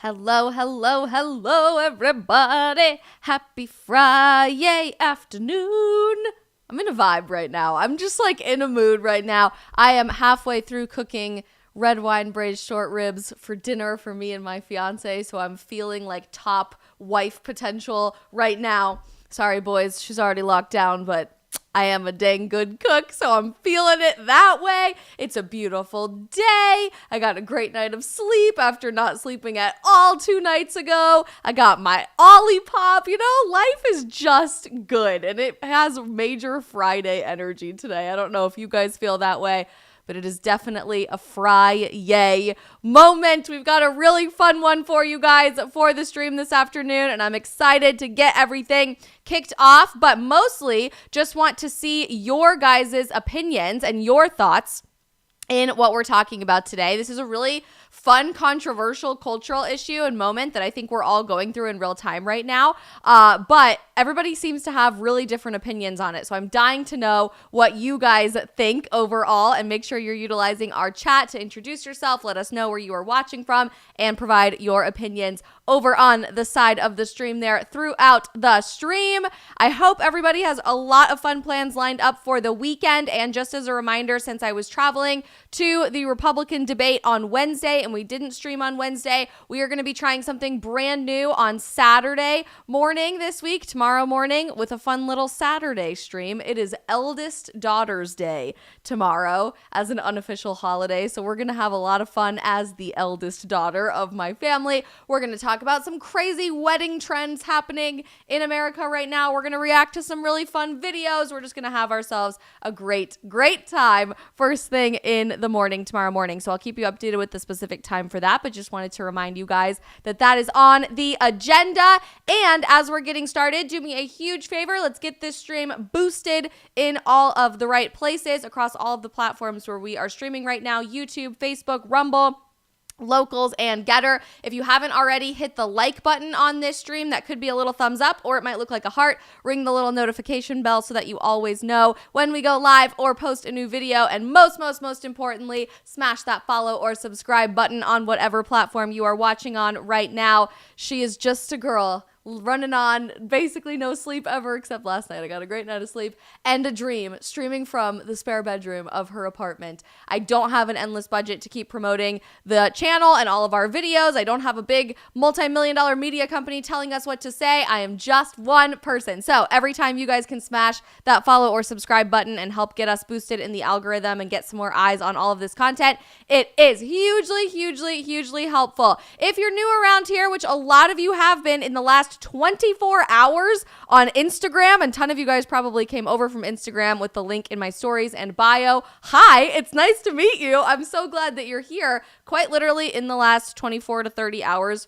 Hello, hello, hello, everybody. Happy Friday afternoon. I'm in a vibe right now. I'm just like in a mood right now. I am halfway through cooking red wine braised short ribs for dinner for me and my fiance, so I'm feeling like top wife potential right now. Sorry, boys, she's already locked down, but I am a dang good cook, so I'm feeling it that way. It's a beautiful day. I got a great night of sleep after not sleeping at all 2 nights ago. I got my Olipop. Life is just good, and it has major Friday energy today. I don't know if you guys feel that way, but it is definitely a FRIYAY moment. We've got a really fun one for you guys for the stream this afternoon, and I'm excited to get everything kicked off, but mostly just want to see your guys' opinions and your thoughts in what we're talking about today. This is a really fun, controversial cultural issue and moment that I think we're all going through in real time right now. But everybody seems to have really different opinions on it. So I'm dying to know what you guys think overall, and make sure you're utilizing our chat to introduce yourself, let us know where you are watching from, and provide your opinions over on the side of the stream there throughout the stream. I hope everybody has a lot of fun plans lined up for the weekend. And just as a reminder, since I was traveling to the Republican debate on Wednesday and we didn't stream on Wednesday, we are going to be trying something brand new on Saturday morning this week, tomorrow morning, with a fun little Saturday stream. It is Eldest Daughter's Day tomorrow as an unofficial holiday. So we're going to have a lot of fun as the eldest daughter of my family. We're going to talk about some crazy wedding trends happening in America right now. We're going to react to some really fun videos. We're just going to have ourselves a great time first thing in the morning tomorrow morning. So I'll keep you updated with the specific time for that, but just wanted to remind you guys that that is on the agenda. And as we're getting started, do me a huge favor. Let's get this stream boosted in all of the right places across all of the platforms where we are streaming right now: YouTube, Facebook, Rumble, Locals, and Getter. If you haven't already, hit the like button on this stream. That could be a little thumbs up, or it might look like a heart. Ring the little notification bell so that you always know when we go live or post a new video. And most importantly, smash that follow or subscribe button on whatever platform you are watching on right now. She is just a girl running on basically no sleep ever, except last night. I got a great night of sleep and a dream, streaming from the spare bedroom of her apartment. I don't have an endless budget to keep promoting the channel and all of our videos. I don't have a big multi-million-dollar media company telling us what to say. I am just one person. So every time you guys can smash that follow or subscribe button and help get us boosted in the algorithm and get some more eyes on all of this content, it is hugely helpful. If you're new around here, which a lot of you have been in the last 24 hours on Instagram, and a ton of you guys probably came over from Instagram with the link in my stories and bio. Hi, it's nice to meet you. I'm so glad that you're here. Quite literally in the last 24 to 30 hours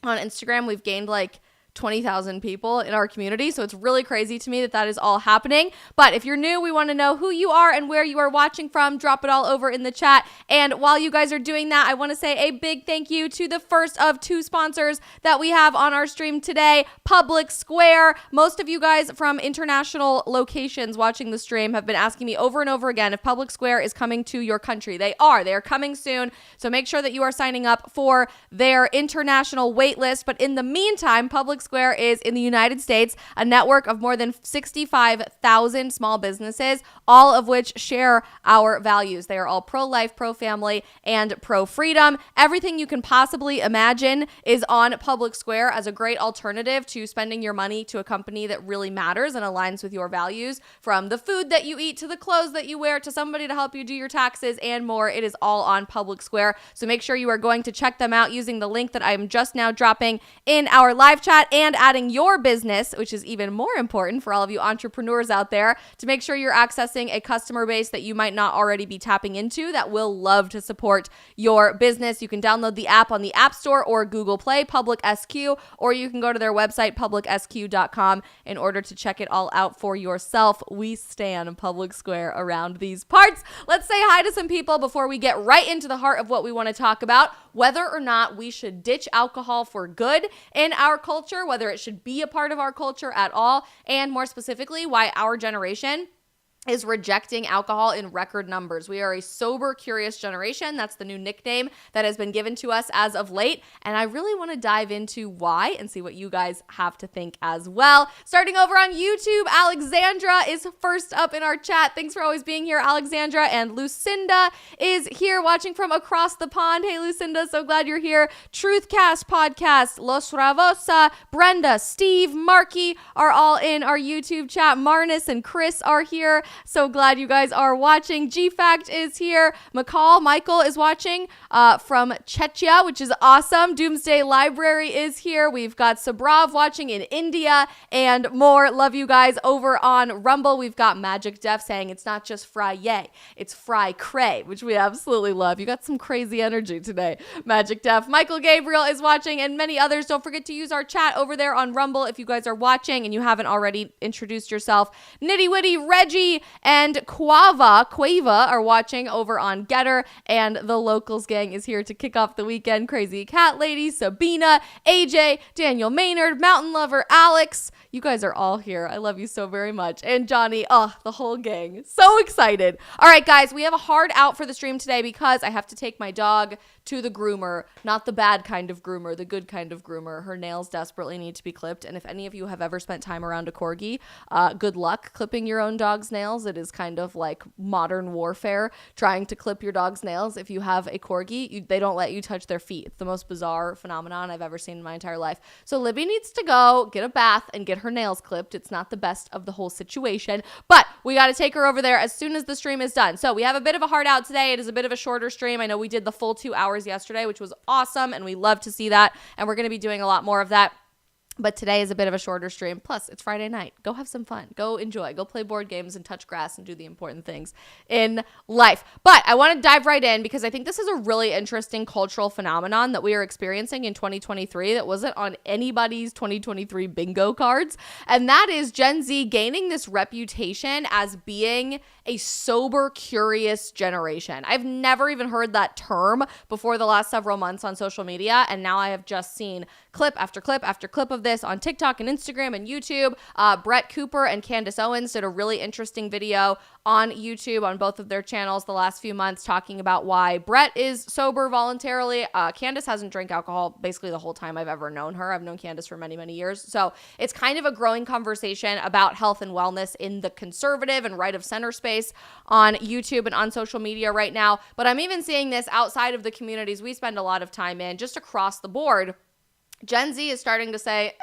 on Instagram, we've gained like 20,000 people in our community. So it's really crazy to me that that is all happening. But if you're new, we want to know who you are and where you are watching from. Drop it all over in the chat. And while you guys are doing that, I want to say a big thank you to the first of 2 sponsors that we have on our stream today, Public Square. Most of you guys from international locations watching the stream have been asking me over and over again if Public Square is coming to your country. They are coming soon. So make sure that you are signing up for their international wait list. But in the meantime, Public Square is in the United States, a network of more than 65,000 small businesses, all of which share our values. They are all pro-life, pro-family, and pro-freedom. Everything you can possibly imagine is on Public Square as a great alternative to spending your money to a company that really matters and aligns with your values. From the food that you eat to the clothes that you wear to somebody to help you do your taxes and more, it is all on Public Square. So make sure you are going to check them out using the link that I am just now dropping in our live chat, and adding your business, which is even more important for all of you entrepreneurs out there, to make sure you're accessing a customer base that you might not already be tapping into that will love to support your business. You can download the app on the App Store or Google Play, Public SQ, or you can go to their website, publicsq.com, in order to check it all out for yourself. We stan Public Square around these parts. Let's say hi to some people before we get right into the heart of what we want to talk about: whether or not we should ditch alcohol for good in our culture, whether it should be a part of our culture at all, and more specifically, why our generation is rejecting alcohol in record numbers. We are a sober, curious generation. That's the new nickname that has been given to us as of late. And I really want to dive into why and see what you guys have to think as well. Starting over on YouTube, Alexandra is first up in our chat. Thanks for always being here, Alexandra. And Lucinda is here watching from across the pond. Hey, Lucinda, so glad you're here. Truthcast Podcast, Los Ravosa, Brenda, Steve, Marky are all in our YouTube chat. Marnus and Chris are here. So glad you guys are watching. GFact is here. Michael is watching from Czechia, which is awesome. Doomsday Library is here. We've got Sabrav watching in India and more. Love you guys. Over on Rumble, we've got Magic Def saying it's not just FRIYAY, it's Fry Cray, which we absolutely love. You got some crazy energy today, Magic Def. Michael Gabriel is watching and many others. Don't forget to use our chat over there on Rumble if you guys are watching and you haven't already introduced yourself. Nitty Witty, Reggie, and Quava are watching over on Getter, and the Locals gang is here to kick off the weekend. Crazy Cat Lady, Sabina, AJ, Daniel Maynard, Mountain Lover, Alex. You guys are all here. I love you so very much. And Johnny, the whole gang. So excited. All right, guys, we have a hard out for the stream today because I have to take my dog to the groomer, not the bad kind of groomer, the good kind of groomer. Her nails desperately need to be clipped. And if any of you have ever spent time around a corgi, good luck clipping your own dog's nails. It is kind of like modern warfare trying to clip your dog's nails. If you have a corgi, they don't let you touch their feet. It's the most bizarre phenomenon I've ever seen in my entire life. So Libby needs to go get a bath and get her nails clipped. It's not the best of the whole situation, but we got to take her over there as soon as the stream is done. So we have a bit of a hard out today. It is a bit of a shorter stream. I know we did the full 2 hours yesterday, which was awesome, and we love to see that, and we're going to be doing a lot more of that. But today is a bit of a shorter stream. Plus, it's Friday night. Go have some fun. Go enjoy. Go play board games and touch grass and do the important things in life. But I want to dive right in because I think this is a really interesting cultural phenomenon that we are experiencing in 2023 that wasn't on anybody's 2023 bingo cards. And that is Gen Z gaining this reputation as being a sober, curious generation. I've never even heard that term before the last several months on social media. And now I have just seen clip after clip after clip of this on TikTok and Instagram and YouTube. Brett Cooper and Candace Owens did a really interesting video on YouTube on both of their channels the last few months talking about why Brett is sober voluntarily. Candace hasn't drank alcohol basically the whole time I've ever known her. I've known Candace for many, many years. So it's kind of a growing conversation about health and wellness in the conservative and right of center space on YouTube and on social media right now. But I'm even seeing this outside of the communities we spend a lot of time in, just across the board. Gen Z is starting to say,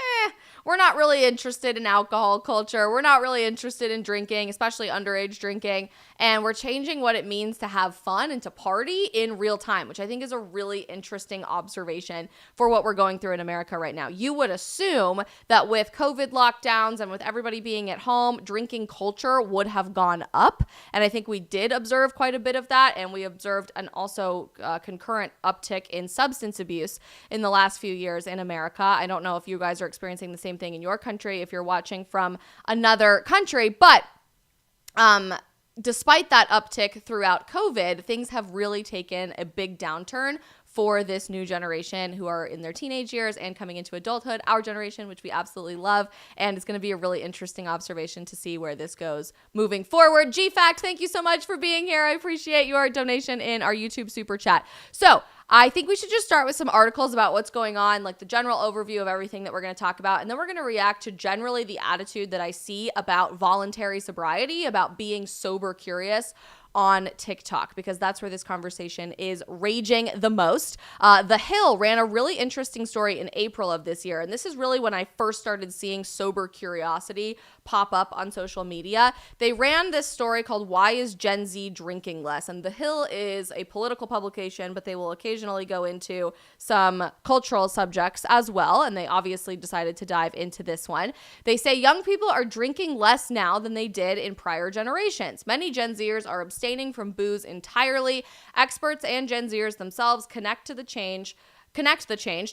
we're not really interested in alcohol culture. We're not really interested in drinking, especially underage drinking. And we're changing what it means to have fun and to party in real time, which I think is a really interesting observation for what we're going through in America right now. You would assume that with COVID lockdowns and with everybody being at home, drinking culture would have gone up. And I think we did observe quite a bit of that. And we observed an also concurrent uptick in substance abuse in the last few years in America. I don't know if you guys are experiencing the same thing in your country, if you're watching from another country, but despite that uptick throughout COVID, things have really taken a big downturn for this new generation who are in their teenage years and coming into adulthood, our generation, which we absolutely love. And it's going to be a really interesting observation to see where this goes moving forward. GFact, thank you so much for being here. I appreciate your donation in our YouTube super chat. So I think we should just start with some articles about what's going on, like the general overview of everything that we're going to talk about. And then we're going to react to generally the attitude that I see about voluntary sobriety, about being sober curious on TikTok, because that's where this conversation is raging the most. The Hill ran a really interesting story in April of this year, and this is really when I first started seeing sober curiosity pop up on social media. They ran this story called "Why is Gen Z Drinking Less?" And The Hill is a political publication, but they will occasionally go into some cultural subjects as well, and they obviously decided to dive into this one. They say young people are drinking less now than they did in prior generations. Many Gen Zers are abstaining from booze entirely. Experts and Gen Zers themselves connect the change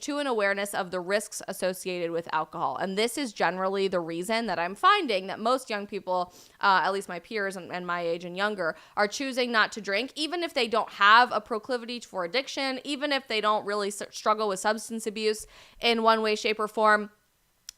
to an awareness of the risks associated with alcohol. And this is generally the reason that I'm finding that most young people, at least my peers and my age and younger, are choosing not to drink, even if they don't have a proclivity for addiction, even if they don't really struggle with substance abuse in one way, shape, or form.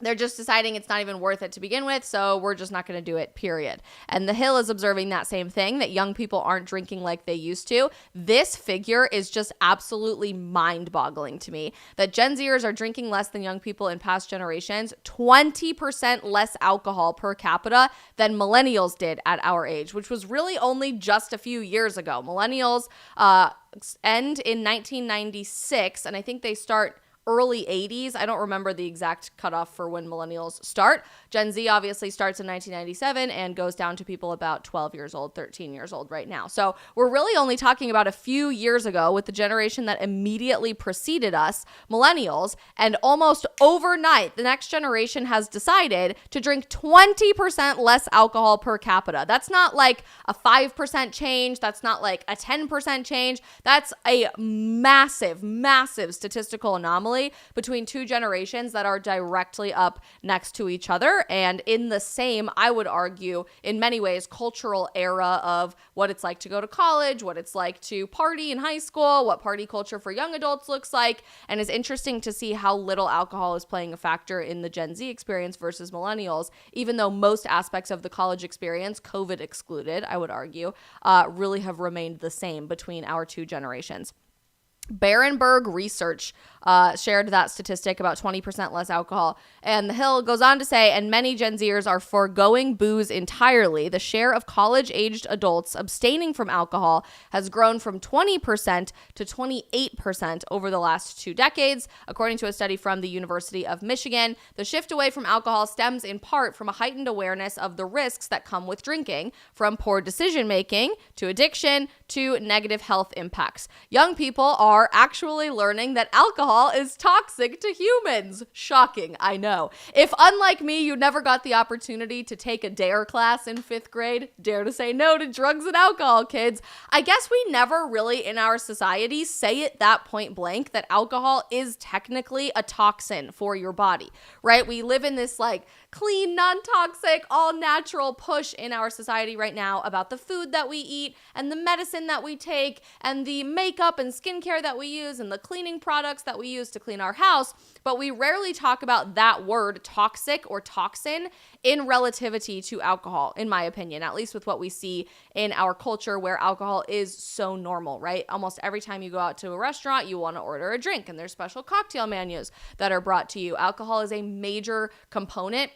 They're just deciding it's not even worth it to begin with, so we're just not going to do it, period. And The Hill is observing that same thing, that young people aren't drinking like they used to. This figure is just absolutely mind-boggling to me, that Gen Zers are drinking less than young people in past generations, 20% less alcohol per capita than millennials did at our age, which was really only just a few years ago. Millennials end in 1996, and I think they start early 80s. I don't remember the exact cutoff for when millennials start. Gen Z obviously starts in 1997 and goes down to people about 12 years old, 13 years old right now. So we're really only talking about a few years ago with the generation that immediately preceded us, millennials, and almost overnight, the next generation has decided to drink 20% less alcohol per capita. That's not like a 5% change. That's not like a 10% change. That's a massive, massive statistical anomaly between two generations that are directly up next to each other and in the same, I would argue, in many ways, cultural era of what it's like to go to college, what it's like to party in high school, what party culture for young adults looks like. And it's interesting to see how little alcohol is playing a factor in the Gen Z experience versus millennials, even though most aspects of the college experience, COVID excluded, I would argue, really have remained the same between our two generations. Berenberg Research shared that statistic about 20% less alcohol. And The Hill goes on to say, and many Gen Zers are foregoing booze entirely. The share of college-aged adults abstaining from alcohol has grown from 20% to 28% over the last 2 decades. According to a study from the University of Michigan, the shift away from alcohol stems in part from a heightened awareness of the risks that come with drinking, from poor decision-making to addiction to negative health impacts. Young people are actually learning that alcohol is toxic to humans. Shocking, I know. If, unlike me, you never got the opportunity to take a DARE class in 5th grade, dare to say no to drugs and alcohol, kids, I guess we never really in our society say it that point blank that alcohol is technically a toxin for your body, right? We live in this like clean, non-toxic, all-natural push in our society right now about the food that we eat and the medicine that we take and the makeup and skincare that we use and the cleaning products that we use to clean our house, but we rarely talk about that word toxic or toxin in relativity to alcohol, in my opinion, at least with what we see in our culture where alcohol is so normal, right? Almost every time you go out to a restaurant, you want to order a drink and there's special cocktail menus that are brought to you. Alcohol is a major component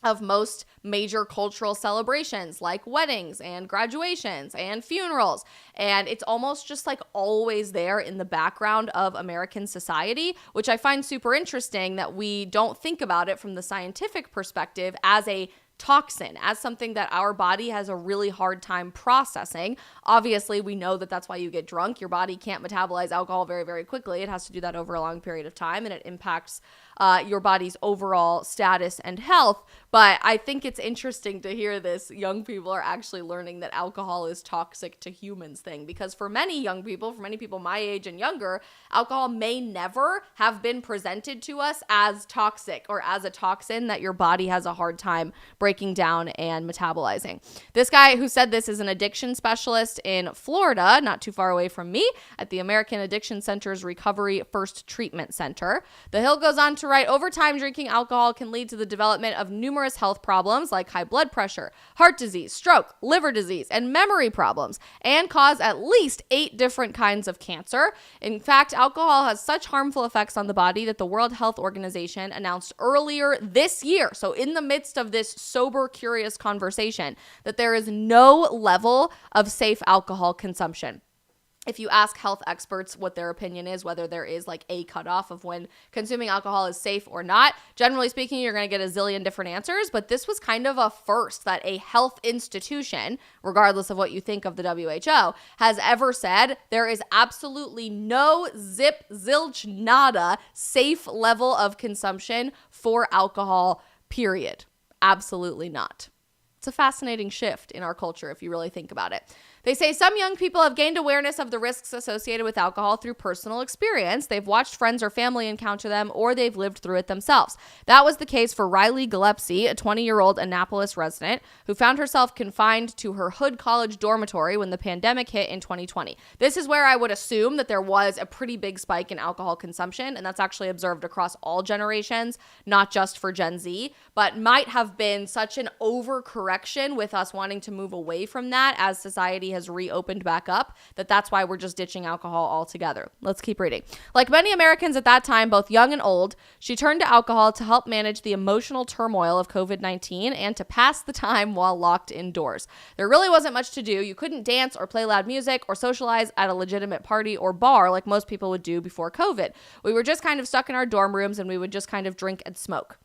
of most major cultural celebrations like weddings and graduations and funerals. And it's almost just like always there in the background of American society, which I find super interesting that we don't think about it from the scientific perspective as a toxin, as something that our body has a really hard time processing. Obviously, we know that that's why you get drunk. Your body can't metabolize alcohol very, very quickly. It has to do that over a long period of time, and it impacts your body's overall status and health. But I think it's interesting to hear this. Young people are actually learning that alcohol is toxic to humans thing, because for many young people, for many people my age and younger, alcohol may never have been presented to us as toxic or as a toxin that your body has a hard time breaking down and metabolizing. This guy who said this is an addiction specialist in Florida, not too far away from me, at the American Addiction Center's Recovery First Treatment Center. The Hill goes on to write, over time, drinking alcohol can lead to the development of numerous health problems like high blood pressure, heart disease, stroke, liver disease, and memory problems, and cause at least 8 different kinds of cancer. In fact, alcohol has such harmful effects on the body that the World Health Organization announced earlier this year, so in the midst of this sober, curious conversation, that there is no level of safe alcohol consumption. If you ask health experts what their opinion is, whether there is like a cutoff of when consuming alcohol is safe or not, generally speaking, you're going to get a zillion different answers. But this was kind of a first that a health institution, regardless of what you think of the WHO, has ever said there is absolutely no zip, zilch, nada safe level of consumption for alcohol, period. Absolutely not. It's a fascinating shift in our culture if you really think about it. They say some young people have gained awareness of the risks associated with alcohol through personal experience. They've watched friends or family encounter them, or they've lived through it themselves. That was the case for Riley Gillespie, a 20-year-old Annapolis resident who found herself confined to her Hood College dormitory when the pandemic hit in 2020. This is where I would assume that there was a pretty big spike in alcohol consumption, and that's actually observed across all generations, not just for Gen Z, but might have been such an overcorrection with us wanting to move away from that as society has reopened back up, that's why we're just ditching alcohol altogether. Let's keep reading. Like many Americans at that time, both young and old, she turned to alcohol to help manage the emotional turmoil of COVID-19 and to pass the time while locked indoors. There really wasn't much to do. You couldn't dance or play loud music or socialize at a legitimate party or bar like most people would do before COVID. We were just kind of stuck in our dorm rooms and we would just kind of drink and smoke.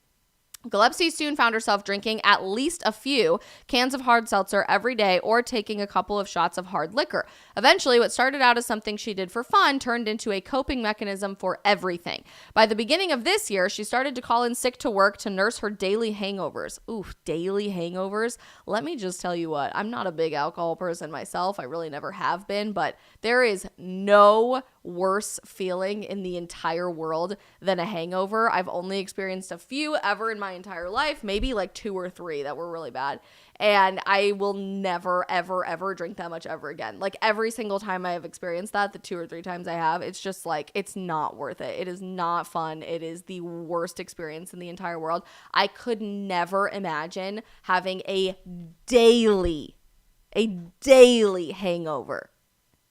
Gillespie soon found herself drinking at least a few cans of hard seltzer every day or taking a couple of shots of hard liquor. Eventually, what started out as something she did for fun turned into a coping mechanism for everything. By the beginning of this year, she started to call in sick to work to nurse her daily hangovers. Ooh, daily hangovers. Let me just tell you what, I'm not a big alcohol person myself. I really never have been, but there is no worse feeling in the entire world than a hangover. I've only experienced a few ever in my entire life, maybe like 2 or 3 that were really bad. And I will never, ever, ever drink that much ever again. Like every single time I have experienced that, the 2 or 3 times I have, it's just like, it's not worth it. It is not fun. It is the worst experience in the entire world. I could never imagine having a daily hangover.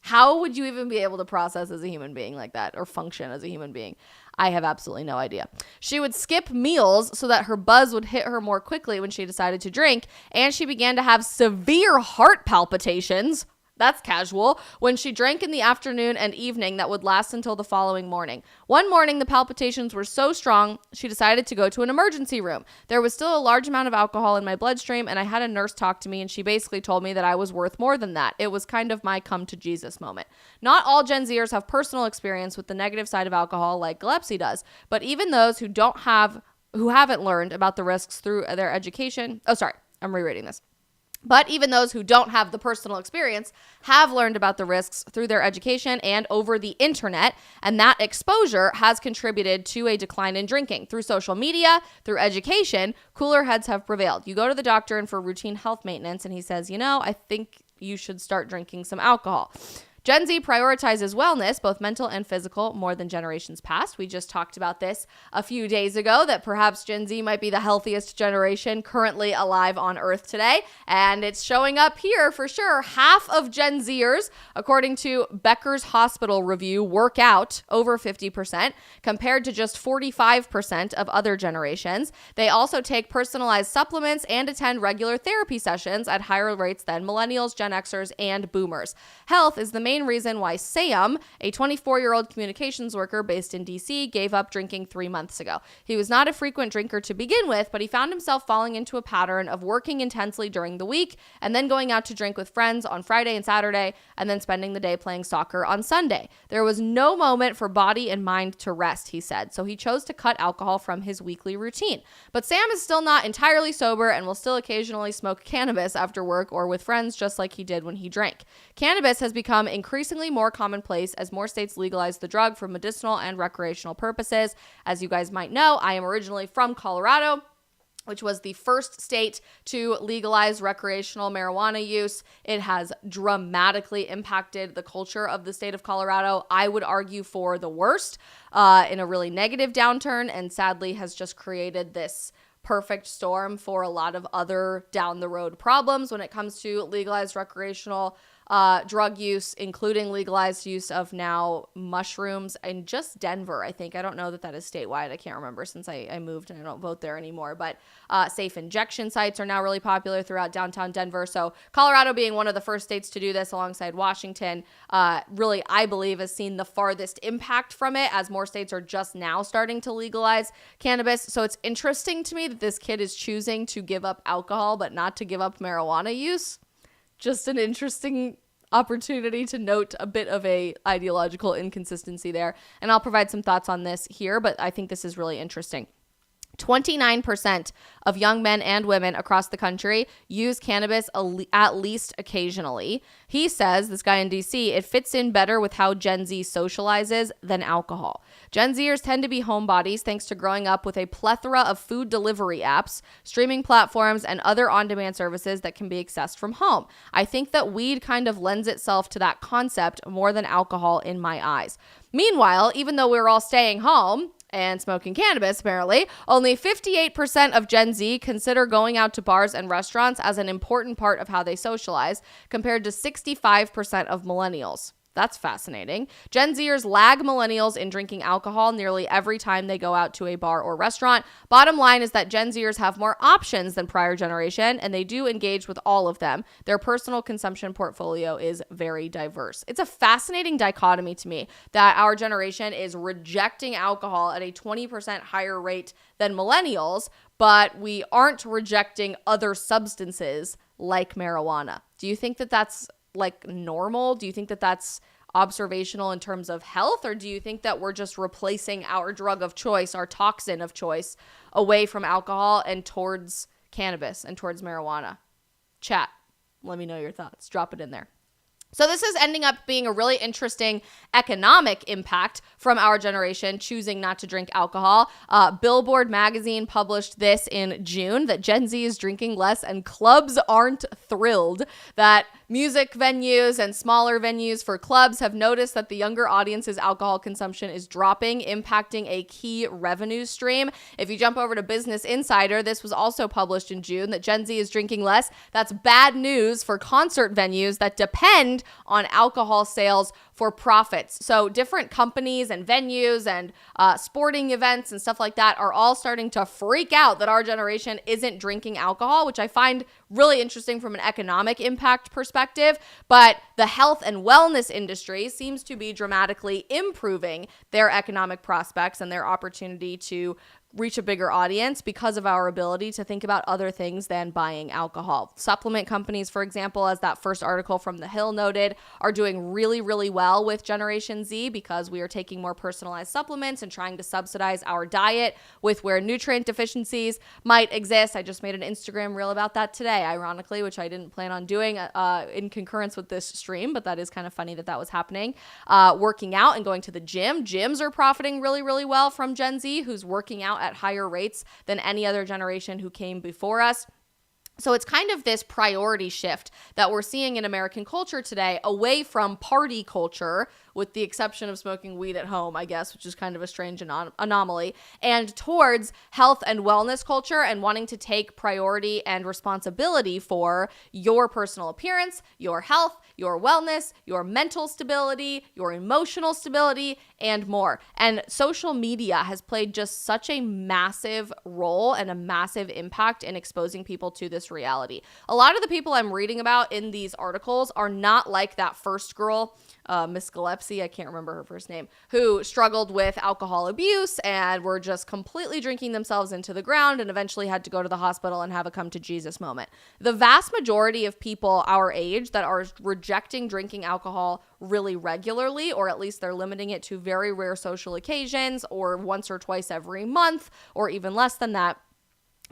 How would you even be able to process as a human being like that or function as a human being? I have absolutely no idea. She would skip meals so that her buzz would hit her more quickly when she decided to drink, and she began to have severe heart palpitations. That's casual. When she drank in the afternoon and evening that would last until the following morning. One morning, the palpitations were so strong, she decided to go to an emergency room. There was still a large amount of alcohol in my bloodstream, and I had a nurse talk to me, and she basically told me that I was worth more than that. It was kind of my come to Jesus moment. Not all Gen Zers have personal experience with the negative side of alcohol like Gillespie does, but even those who haven't learned about the risks through their education. Oh, sorry, I'm rereading this. But even those who don't have the personal experience have learned about the risks through their education and over the internet, and that exposure has contributed to a decline in drinking. Through social media, through education, cooler heads have prevailed. You go to the doctor and for routine health maintenance, and he says, I think you should start drinking some alcohol. Gen Z prioritizes wellness, both mental and physical, more than generations past. We just talked about this a few days ago, that perhaps Gen Z might be the healthiest generation currently alive on Earth today. And it's showing up here for sure. Half of Gen Zers, according to Becker's Hospital Review, work out over 50%, compared to just 45% of other generations. They also take personalized supplements and attend regular therapy sessions at higher rates than millennials, Gen Xers, and boomers. Health is the main reason why Sam, a 24-year-old communications worker based in DC, gave up drinking 3 months ago. He was not a frequent drinker to begin with, but he found himself falling into a pattern of working intensely during the week and then going out to drink with friends on Friday and Saturday and then spending the day playing soccer on Sunday. There was no moment for body and mind to rest, he said, so he chose to cut alcohol from his weekly routine. But Sam is still not entirely sober and will still occasionally smoke cannabis after work or with friends, just like he did when he drank. Cannabis has become increasingly more commonplace as more states legalize the drug for medicinal and recreational purposes. As you guys might know, I am originally from Colorado, which was the first state to legalize recreational marijuana use. It has dramatically impacted the culture of the state of Colorado, I would argue for the worst, in a really negative downturn, and sadly has just created this perfect storm for a lot of other down the road problems when it comes to legalized recreational drug use, including legalized use of now mushrooms in just Denver, I think. I don't know that is statewide. I can't remember since I moved and I don't vote there anymore. But safe injection sites are now really popular throughout downtown Denver. So Colorado being one of the first states to do this alongside Washington, really, I believe, has seen the farthest impact from it as more states are just now starting to legalize cannabis. So it's interesting to me that this kid is choosing to give up alcohol but not to give up marijuana use. Just an interesting opportunity to note a bit of a ideological inconsistency there. And I'll provide some thoughts on this here, but I think this is really interesting. 29% of young men and women across the country use cannabis at least occasionally. He says, this guy in DC, it fits in better with how Gen Z socializes than alcohol. Gen Zers tend to be homebodies thanks to growing up with a plethora of food delivery apps, streaming platforms, and other on-demand services that can be accessed from home. I think that weed kind of lends itself to that concept more than alcohol in my eyes. Meanwhile, even though we were all staying home and smoking cannabis, apparently, only 58% of Gen Z consider going out to bars and restaurants as an important part of how they socialize, compared to 65% of millennials. That's fascinating. Gen Zers lag millennials in drinking alcohol nearly every time they go out to a bar or restaurant. Bottom line is that Gen Zers have more options than prior generation, and they do engage with all of them. Their personal consumption portfolio is very diverse. It's a fascinating dichotomy to me that our generation is rejecting alcohol at a 20% higher rate than millennials, but we aren't rejecting other substances like marijuana. Do you think that that's like normal? Do you think that that's observational in terms of health, or do you think that we're just replacing our drug of choice, our toxin of choice, away from alcohol and towards cannabis and towards marijuana? Chat, let me know your thoughts. Drop it in there. So this is ending up being a really interesting economic impact from our generation choosing not to drink alcohol. Billboard magazine published this in June, that Gen Z is drinking less and clubs aren't thrilled. That music venues and smaller venues for clubs have noticed that the younger audience's alcohol consumption is dropping, impacting a key revenue stream. If you jump over to Business Insider, this was also published in June, that Gen Z is drinking less. That's bad news for concert venues that depend on alcohol sales for profits. So different companies and venues and sporting events and stuff like that are all starting to freak out that our generation isn't drinking alcohol, which I find really interesting from an economic impact perspective. But the health and wellness industry seems to be dramatically improving their economic prospects and their opportunity to reach a bigger audience because of our ability to think about other things than buying alcohol. Supplement companies, for example, as that first article from The Hill noted, are doing really, really well with Generation Z because we are taking more personalized supplements and trying to subsidize our diet with where nutrient deficiencies might exist. I just made an Instagram reel about that today, ironically, which I didn't plan on doing in concurrence with this stream, but that is kind of funny that that was happening. Working out and going to the gym. Gyms are profiting really, really well from Gen Z, who's working out at higher rates than any other generation who came before us. So it's kind of this priority shift that we're seeing in American culture today, away from party culture, with the exception of smoking weed at home, I guess, which is kind of a strange anomaly, and towards health and wellness culture and wanting to take priority and responsibility for your personal appearance, your health, your wellness, your mental stability, your emotional stability, and more. And social media has played just such a massive role and a massive impact in exposing people to this reality. A lot of the people I'm reading about in these articles are not like that first girl, Miss Gillespie, I can't remember her first name, who struggled with alcohol abuse and were just completely drinking themselves into the ground and eventually had to go to the hospital and have a come to Jesus moment. The vast majority of people our age that are rejecting drinking alcohol really regularly, or at least they're limiting it to very rare social occasions or once or twice every month or even less than that,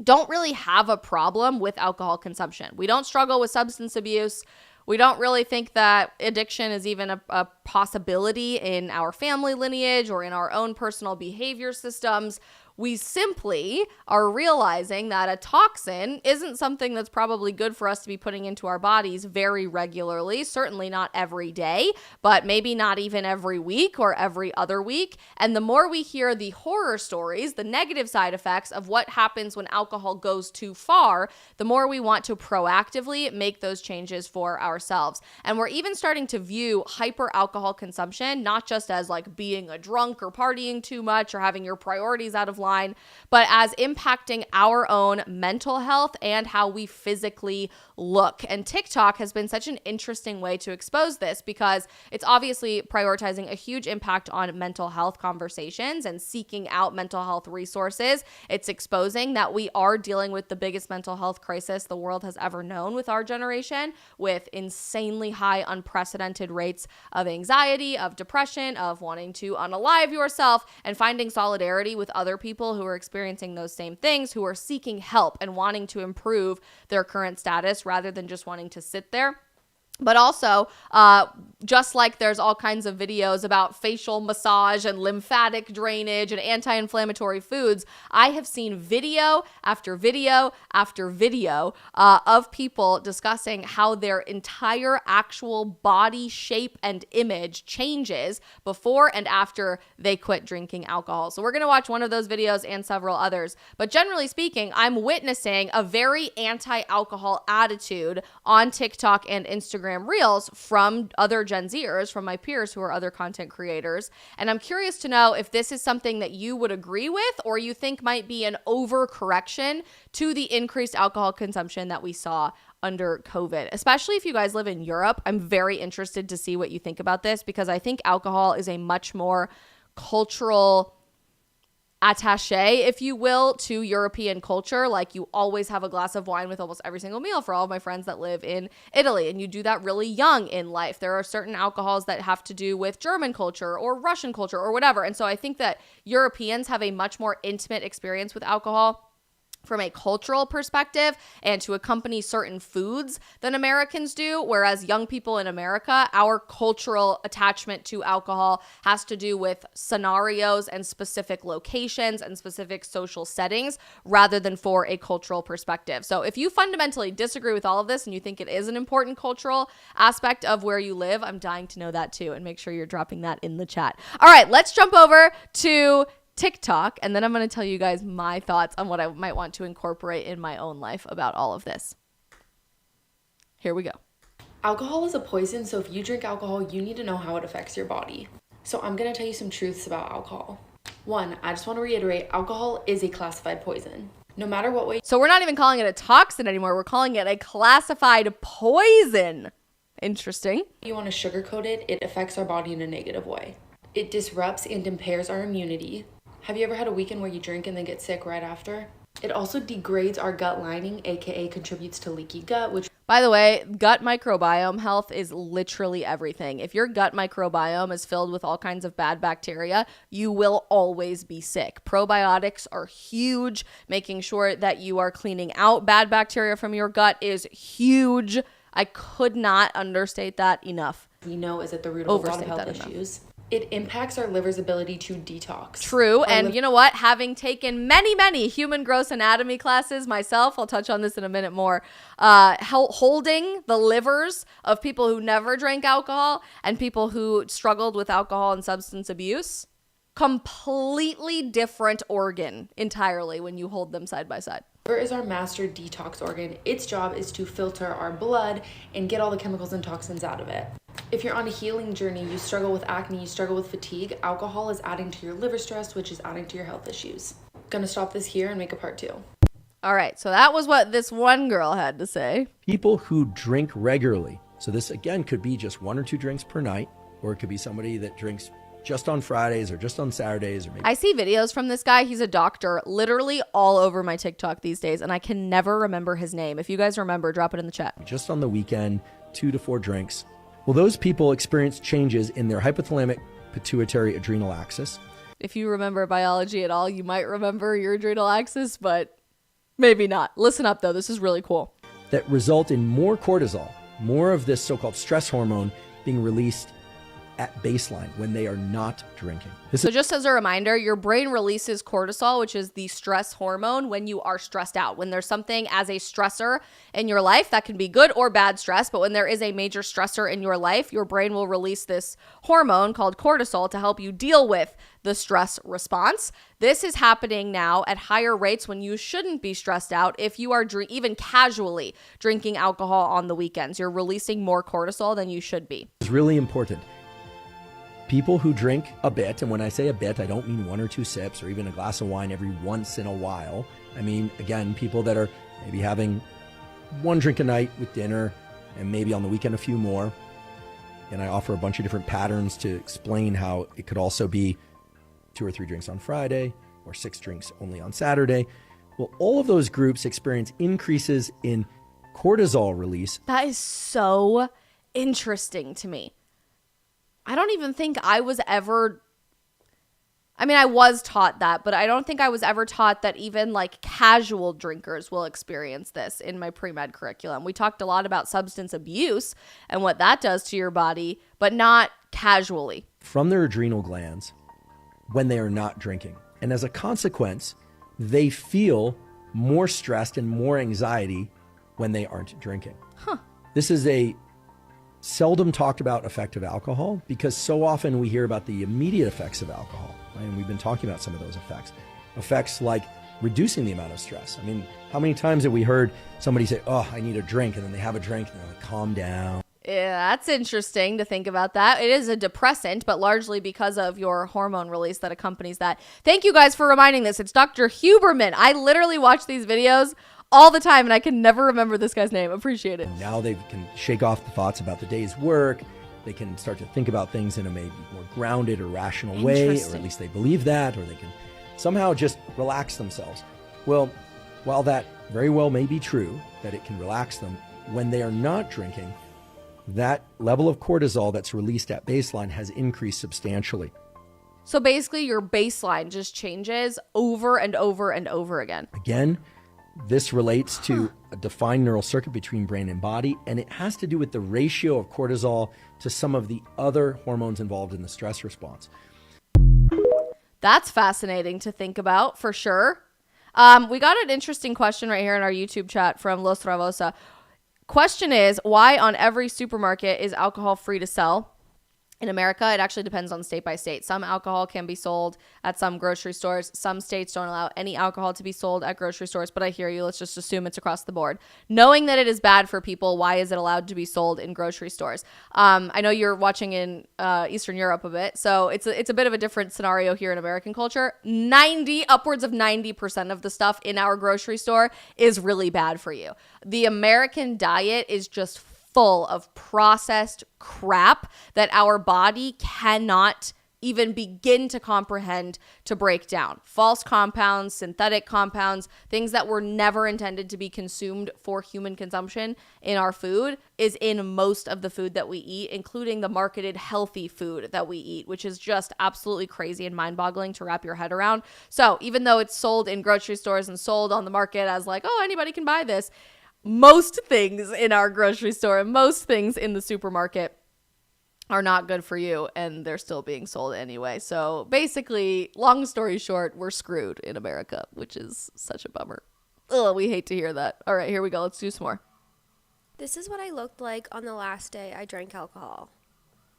don't really have a problem with alcohol consumption. We don't struggle with substance abuse. We don't really think that addiction is even a possibility in our family lineage or in our own personal behavior systems. We simply are realizing that a toxin isn't something that's probably good for us to be putting into our bodies very regularly, certainly not every day, but maybe not even every week or every other week. And the more we hear the horror stories, the negative side effects of what happens when alcohol goes too far, the more we want to proactively make those changes for ourselves. And we're even starting to view hyper alcohol consumption not just as like being a drunk or partying too much or having your priorities out of line, but as impacting our own mental health and how we physically look. And TikTok has been such an interesting way to expose this because it's obviously prioritizing a huge impact on mental health conversations and seeking out mental health resources. It's exposing that we are dealing with the biggest mental health crisis the world has ever known with our generation, with insanely high, unprecedented rates of anxiety, of depression, of wanting to unalive yourself, and finding solidarity with other people people who are experiencing those same things, who are seeking help and wanting to improve their current status rather than just wanting to sit there. But also, just like there's all kinds of videos about facial massage and lymphatic drainage and anti-inflammatory foods, I have seen video after video after video of people discussing how their entire actual body shape and image changes before and after they quit drinking alcohol. So we're going to watch one of those videos and several others. But generally speaking, I'm witnessing a very anti-alcohol attitude on TikTok and Instagram Reels from other Gen Zers, from my peers who are other content creators. And I'm curious to know if this is something that you would agree with or you think might be an overcorrection to the increased alcohol consumption that we saw under COVID, especially if you guys live in Europe. I'm very interested to see what you think about this because I think alcohol is a much more cultural attaché, if you will, to European culture. Like, you always have a glass of wine with almost every single meal for all of my friends that live in Italy, and you do that really young in life. There are certain alcohols that have to do with German culture or Russian culture or whatever. And so I think that Europeans have a much more intimate experience with alcohol from a cultural perspective and to accompany certain foods than Americans do, whereas young people in America, our cultural attachment to alcohol has to do with scenarios and specific locations and specific social settings rather than for a cultural perspective. So if you fundamentally disagree with all of this and you think it is an important cultural aspect of where you live, I'm dying to know that too, and make sure you're dropping that in the chat. All right, let's jump over to TikTok, and then I'm going to tell you guys my thoughts on what I might want to incorporate in my own life about all of this. Here we go. Alcohol is a poison, so if you drink alcohol, you need to know how it affects your body. So I'm going to tell you some truths about alcohol. One, I just want to reiterate, alcohol is a classified poison. No matter what way. So we're not even calling it a toxin anymore. We're calling it a classified poison. Interesting. You want to sugarcoat it, it affects our body in a negative way. It disrupts and impairs our immunity. Have you ever had a weekend where you drink and then get sick right after? It also degrades our gut lining, aka contributes to leaky gut, which, by the way, gut microbiome health is literally everything. If your gut microbiome is filled with all kinds of bad bacteria, you will always be sick. Probiotics are huge. Making sure that you are cleaning out bad bacteria from your gut is huge. I could not understate that enough. we know is at the root of a lot of health issues. It impacts our liver's ability to detox. True. And you know what? Having taken many human gross anatomy classes myself, I'll touch on this in a minute more, holding the livers of people who never drank alcohol and people who struggled with alcohol and substance abuse, completely different organ entirely when you hold them side by side. Liver is our master detox organ. Its job is to filter our blood and get all the chemicals and toxins out of it. If you're on a healing journey, you struggle with acne, you struggle with fatigue, alcohol is adding to your liver stress, which is adding to your health issues. Gonna stop this here and make a part 2. All right, so that was what this one girl had to say. People who drink regularly. So this, again, could be just 1 or 2 drinks per night, or it could be somebody that drinks just on Fridays or just on Saturdays. Or maybe I see videos from this guy. He's a doctor literally all over my TikTok these days, and I can never remember his name. If you guys remember, drop it in the chat. Just on the weekend, 2 to 4 drinks. Well, those people experience changes in their hypothalamic pituitary adrenal axis. If you remember biology at all, you might remember your adrenal axis, but maybe not. Listen up, though. This is really cool. That result in more cortisol, more of this so-called stress hormone being released at baseline when they are not drinking. So just as a reminder, your brain releases cortisol, which is the stress hormone, when you are stressed out. When there's something as a stressor in your life, that can be good or bad stress, but when there is a major stressor in your life, your brain will release this hormone called cortisol to help you deal with the stress response. This is happening now at higher rates when you shouldn't be stressed out. If you are even casually drinking alcohol on the weekends, you're releasing more cortisol than you should be. It's really important. People who drink a bit, and when I say a bit, I don't mean 1 or 2 sips or even a glass of wine every once in a while. I mean, again, people that are maybe having 1 drink a night with dinner and maybe on the weekend a few more. And I offer a bunch of different patterns to explain how it could also be 2 or 3 drinks on Friday or 6 drinks only on Saturday. Well, all of those groups experience increases in cortisol release. That is so interesting to me. I don't even think I was ever, I mean, I was taught that, but I don't think I was ever taught that even like casual drinkers will experience this in my pre-med curriculum. We talked a lot about substance abuse and what that does to your body, but not casually. From their adrenal glands when they are not drinking. And as a consequence, they feel more stressed and more anxiety when they aren't drinking. This is a seldom talked about effect of alcohol because so often we hear about the immediate effects of alcohol, right? And we've been talking about some of those effects. Effects like reducing the amount of stress. I mean, how many times have we heard somebody say, oh, I need a drink, and then they have a drink and they're like, calm down. Yeah, that's interesting to think about that. It is a depressant, but largely because of your hormone release that accompanies that. Thank you guys for reminding this. It's Dr. Huberman. I literally watch these videos all the time, and I can never remember this guy's name. Appreciate it. Now they can shake off the thoughts about the day's work. They can start to think about things in a maybe more grounded or rational way, or at least they believe that, or they can somehow just relax themselves. Well, while that very well may be true, that it can relax them, when they are not drinking, that level of cortisol that's released at baseline has increased substantially. So basically your baseline just changes over and over and over again. Again, this relates to a defined neural circuit between brain and body, and it has to do with the ratio of cortisol to some of the other hormones involved in the stress response. That's fascinating to think about, for sure. We got an interesting question right here in our YouTube chat from Los Travosa. Question is, why on every supermarket is alcohol free to sell? In America, it actually depends on state by state. Some alcohol can be sold at some grocery stores. Some states don't allow any alcohol to be sold at grocery stores, but I hear you. Let's just assume it's across the board. Knowing that it is bad for people, why is it allowed to be sold in grocery stores? I know you're watching in Eastern Europe a bit, so it's a bit of a different scenario here in American culture. Upwards of 90% of the stuff in our grocery store is really bad for you. The American diet is just full of processed crap that our body cannot even begin to comprehend to break down. False compounds, synthetic compounds, things that were never intended to be consumed for human consumption in our food is in most of the food that we eat, including the marketed healthy food that we eat, which is just absolutely crazy and mind-boggling to wrap your head around. So even though it's sold in grocery stores and sold on the market as like, oh, anybody can buy this, most things in our grocery store and most things in the supermarket are not good for you, and they're still being sold anyway. So basically, long story short, we're screwed in America, which is such a bummer. Ugh, we hate to hear that. All right, here we go. Let's do some more. This is what I looked like on the last day I drank alcohol.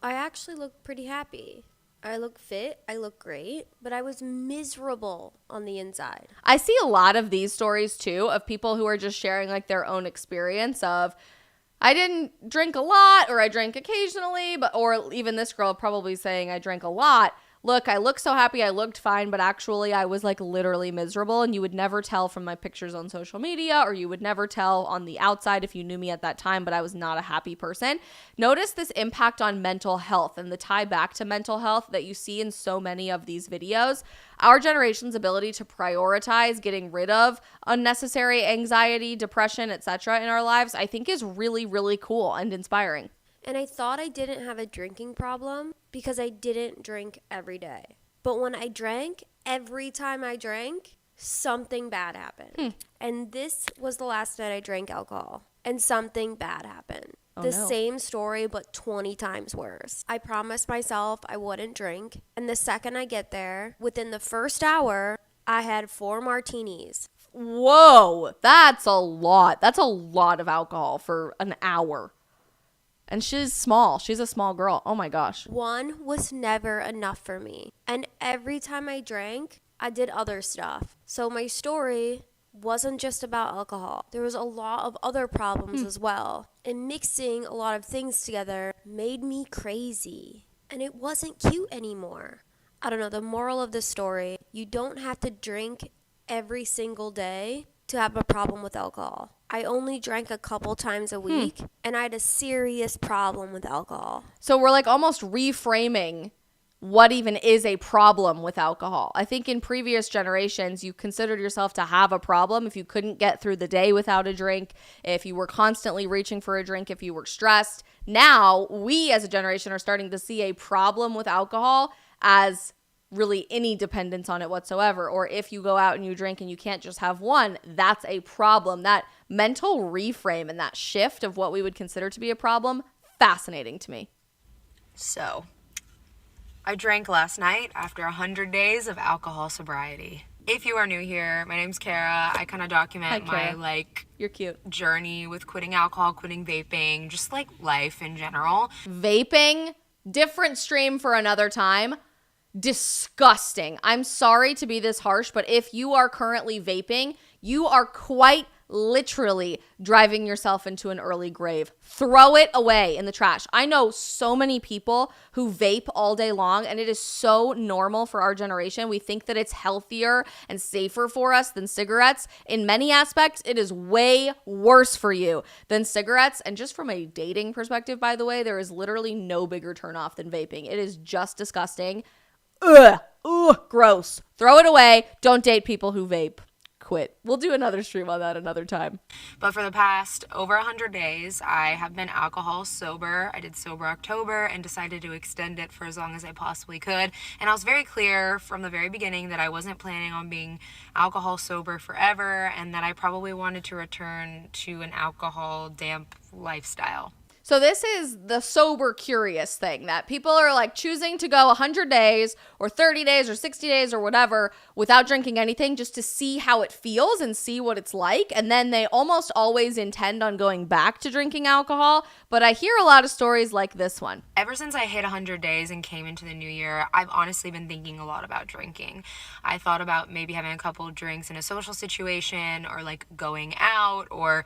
I actually looked pretty happy. I look fit, I look great, but I was miserable on the inside. I see a lot of these stories too of people who are just sharing like their own experience of, I didn't drink a lot, or I drank occasionally, or even this girl probably saying I drank a lot. Look, I look so happy, I looked fine, but actually I was like literally miserable, and you would never tell from my pictures on social media, or you would never tell on the outside if you knew me at that time, but I was not a happy person. Notice this impact on mental health and the tie back to mental health that you see in so many of these videos. Our generation's ability to prioritize getting rid of unnecessary anxiety, depression, etc. in our lives, I think is really, really cool and inspiring. And I thought I didn't have a drinking problem because I didn't drink every day. But when I drank, every time I drank, something bad happened. And this was the last night I drank alcohol, and something bad happened. Same story, but 20 times worse. I promised myself I wouldn't drink, and the second I get there, within the first hour, I had 4 martinis. Whoa, that's a lot. That's a lot of alcohol for an hour. And she's small. She's a small girl. Oh my gosh. 1 was never enough for me. And every time I drank, I did other stuff. So my story wasn't just about alcohol. There was a lot of other problems as well. And mixing a lot of things together made me crazy. And it wasn't cute anymore. I don't know, the moral of the story, you don't have to drink every single day to have a problem with alcohol. I only drank a couple times a week, and I had a serious problem with alcohol. So we're like almost reframing what even is a problem with alcohol. I think in previous generations, you considered yourself to have a problem if you couldn't get through the day without a drink, if you were constantly reaching for a drink, if you were stressed. Now, we as a generation are starting to see a problem with alcohol as really any dependence on it whatsoever. Or if you go out and you drink and you can't just have one, that's a problem. That mental reframe and that shift of what we would consider to be a problem, fascinating to me. So, I drank last night after 100 days of alcohol sobriety. If you are new here, my name's Kara. I kind of document Hi, Kara. my You're cute. journey with quitting alcohol, quitting vaping, just life in general. Vaping, different stream for another time. Disgusting. I'm sorry to be this harsh, but if you are currently vaping, you are quite literally driving yourself into an early grave. Throw it away in the trash. I know so many people who vape all day long, and it is so normal for our generation. We think that it's healthier and safer for us than cigarettes. In many aspects, it is way worse for you than cigarettes. And just from a dating perspective, by the way, there is literally no bigger turnoff than vaping. It is just disgusting. Ugh. Gross. Throw it away. Don't date people who vape. Quit. We'll do another stream on that another time. But for the past over 100 days, I have been alcohol sober. I did Sober October and decided to extend it for as long as I possibly could. And I was very clear from the very beginning that I wasn't planning on being alcohol sober forever and that I probably wanted to return to an alcohol damp lifestyle. So this is the sober curious thing that people are like choosing to go 100 days or 30 days or 60 days or whatever without drinking anything just to see how it feels and see what it's like. And then they almost always intend on going back to drinking alcohol. But I hear a lot of stories like this one. Ever since I hit 100 days and came into the new year, I've honestly been thinking a lot about drinking. I thought about maybe having a couple of drinks in a social situation or like going out or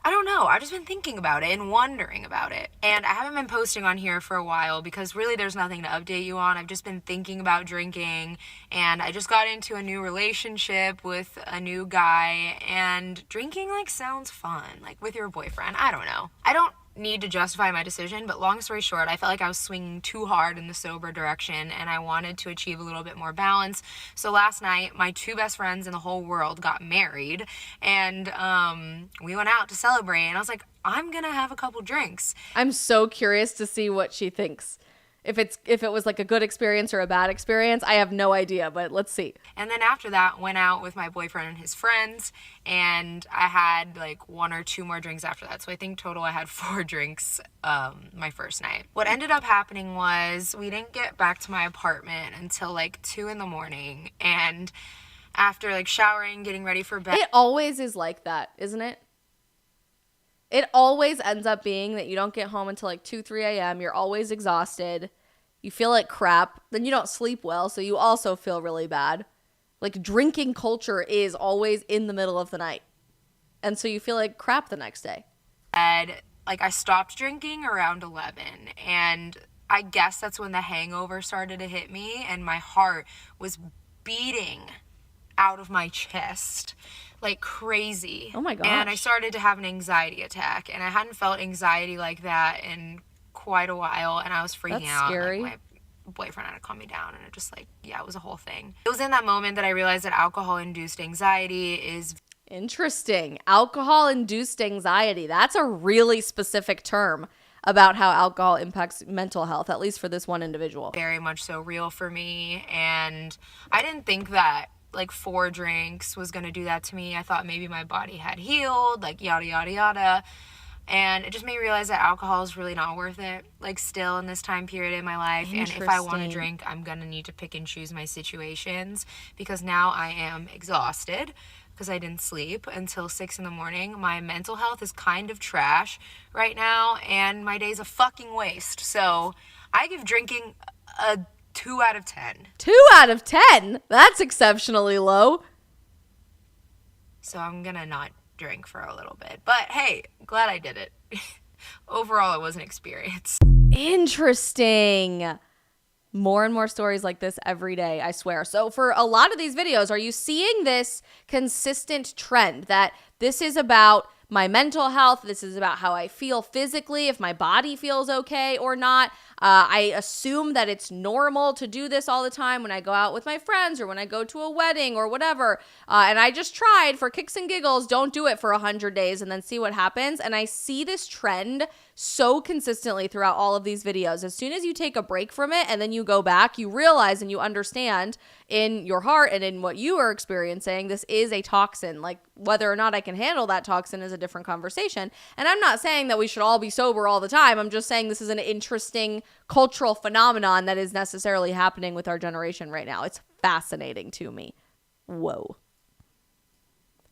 I don't know. I've just been thinking about it and wondering about it. And I haven't been posting on here for a while because really there's nothing to update you on. I've just been thinking about drinking and I just got into a new relationship with a new guy and drinking sounds fun, with your boyfriend. I don't know. I don't need to justify my decision, but long story short, I felt like I was swinging too hard in the sober direction and I wanted to achieve a little bit more balance. So last night, my two best friends in the whole world got married and we went out to celebrate and I was like, I'm gonna have a couple drinks. I'm so curious to see what she thinks. If it was like a good experience or a bad experience, I have no idea, but let's see. And then after that, went out with my boyfriend and his friends, and I had one or two more drinks after that. So I think total I had 4 drinks my first night. What ended up happening was we didn't get back to my apartment until 2 in the morning, and after showering, getting ready for bed. It always is like that, isn't it? It always ends up being that you don't get home until 2, 3 a.m. You're always exhausted. You feel like crap. Then you don't sleep well, so you also feel really bad. Drinking culture is always in the middle of the night. And so you feel like crap the next day. I stopped drinking around 11, and I guess that's when the hangover started to hit me, and my heart was beating out of my chest like crazy. Oh my gosh. And I started to have an anxiety attack, and I hadn't felt anxiety like that in quite a while, and I was freaking That's out. scary. My boyfriend had to calm me down, and it just it was a whole thing. It was in that moment that I realized that alcohol-induced anxiety is Interesting. Alcohol-induced anxiety. That's a really specific term about how alcohol impacts mental health, at least for this one individual. very much so real for me, and I didn't think that 4 drinks was gonna do that to me. I thought maybe my body had healed, yada yada yada, and it just made me realize that alcohol is really not worth it, still in this time period in my life. And if I want to Interesting. drink, I'm gonna need to pick and choose my situations, because now I am exhausted because I didn't sleep until 6 in the morning. My mental health is kind of trash right now, and my day's a fucking waste. So I give drinking a 2 out of 10. 2 out of 10? That's exceptionally low. So I'm gonna not drink for a little bit. But hey, glad I did it. Overall, it was an experience. Interesting. More and more stories like this every day, I swear. So for a lot of these videos, are you seeing this consistent trend that this is about my mental health, this is about how I feel physically, if my body feels okay or not? I assume that it's normal to do this all the time when I go out with my friends or when I go to a wedding or whatever. And I just tried for kicks and giggles, don't do it for 100 days and then see what happens. And I see this trend so consistently throughout all of these videos. As soon as you take a break from it and then you go back, you realize and you understand in your heart and in what you are experiencing, this is a toxin. Like, whether or not I can handle that toxin is a different conversation. And I'm not saying that we should all be sober all the time. I'm just saying this is an interesting cultural phenomenon that is necessarily happening with our generation right now. It's fascinating to me. Whoa.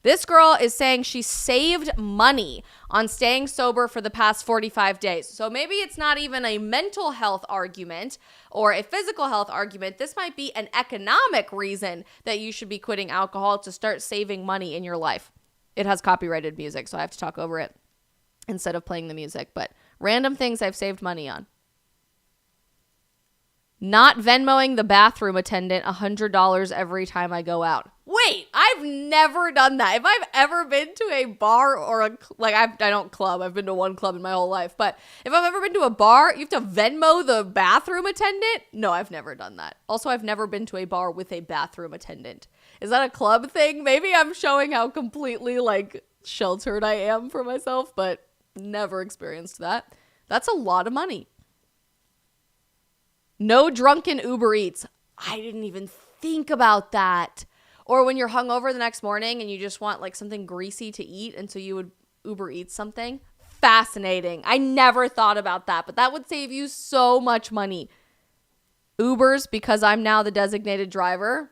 This girl is saying she saved money on staying sober for the past 45 days. So maybe it's not even a mental health argument or a physical health argument. This might be an economic reason that you should be quitting alcohol to start saving money in your life. It has copyrighted music, so I have to talk over it instead of playing the music. But random things I've saved money on. Not Venmoing the bathroom attendant $100 every time I go out. Wait, I've never done that. If I've ever been to a bar or I don't club. I've been to one club in my whole life. But if I've ever been to a bar, you have to Venmo the bathroom attendant? No, I've never done that. Also, I've never been to a bar with a bathroom attendant. Is that a club thing? Maybe I'm showing how completely sheltered I am for myself, but never experienced that. That's a lot of money. No drunken Uber Eats. I didn't even think about that. Or when you're hungover the next morning and you just want something greasy to eat, and so you would Uber Eats something. Fascinating. I never thought about that, but that would save you so much money. Ubers, because I'm now the designated driver.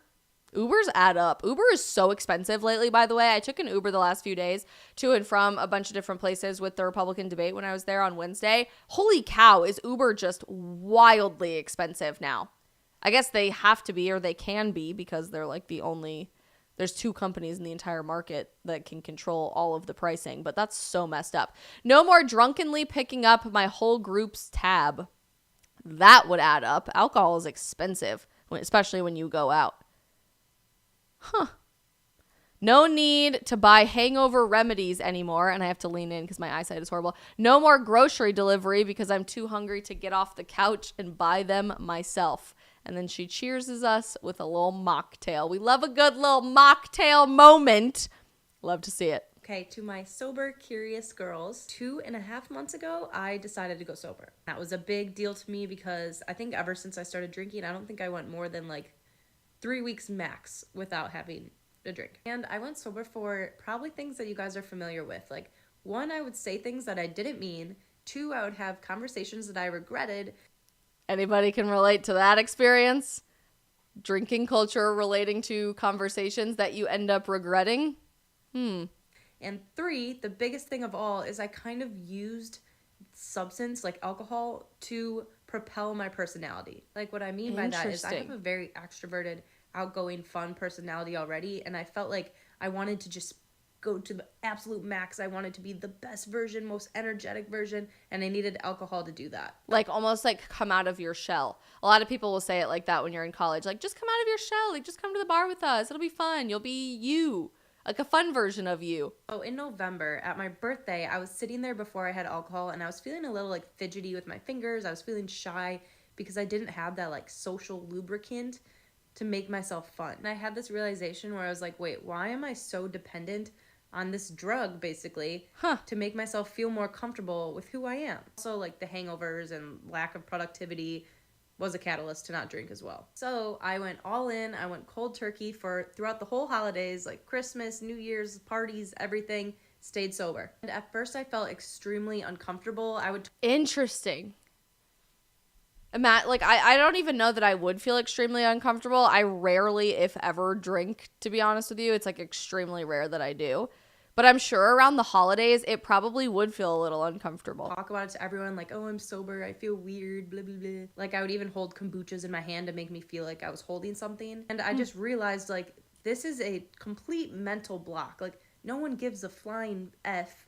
Ubers add up. Uber is so expensive lately, by the way. I took an Uber the last few days to and from a bunch of different places with the Republican debate when I was there on Wednesday. Holy cow, is Uber just wildly expensive now. I guess they have to be, or they can be, because they're there's two companies in the entire market that can control all of the pricing, but that's so messed up. No more drunkenly picking up my whole group's tab. That would add up. Alcohol is expensive, especially when you go out. No need to buy hangover remedies anymore. And I have to lean in because my eyesight is horrible. No more grocery delivery because I'm too hungry to get off the couch and buy them myself. And then she cheerses us with a little mocktail. We love a good little mocktail moment. Love to see it. Okay, to my sober, curious girls, 2.5 months ago, I decided to go sober. That was a big deal to me because I think ever since I started drinking, I don't think I went more than 3 weeks max without having a drink. And I went sober for probably things that you guys are familiar with. 1, I would say things that I didn't mean. 2, I would have conversations that I regretted. Anybody can relate to that experience? Drinking culture relating to conversations that you end up regretting? And 3, the biggest thing of all is I kind of used substance like alcohol to propel my personality. What I mean by that is I have a very extroverted, outgoing, fun personality already, and I felt like I wanted to just go to the absolute max. I wanted to be the best version, most energetic version, and I needed alcohol to do that. Almost come out of your shell. A lot of people will say it like that when you're in college. Just come out of your shell. Just come to the bar with us. It'll be fun. You'll be you. A fun version of you. Oh, in November, at my birthday, I was sitting there before I had alcohol, and I was feeling a little fidgety with my fingers. I was feeling shy because I didn't have that social lubricant to make myself fun. And I had this realization where I was wait, why am I so dependent on this drug, basically, to make myself feel more comfortable with who I am? Also, the hangovers and lack of productivity was a catalyst to not drink as well. So I went all in. I went cold turkey throughout the whole holidays, Christmas, New Year's, parties, everything. Stayed sober. And at first I felt extremely uncomfortable. Interesting. I don't even know that I would feel extremely uncomfortable. I rarely, if ever, drink, to be honest with you. It's extremely rare that I do. But I'm sure around the holidays, it probably would feel a little uncomfortable. Talk about it to everyone, oh, I'm sober, I feel weird, blah, blah, blah. I would even hold kombuchas in my hand to make me feel like I was holding something. And I just realized, this is a complete mental block. No one gives a flying F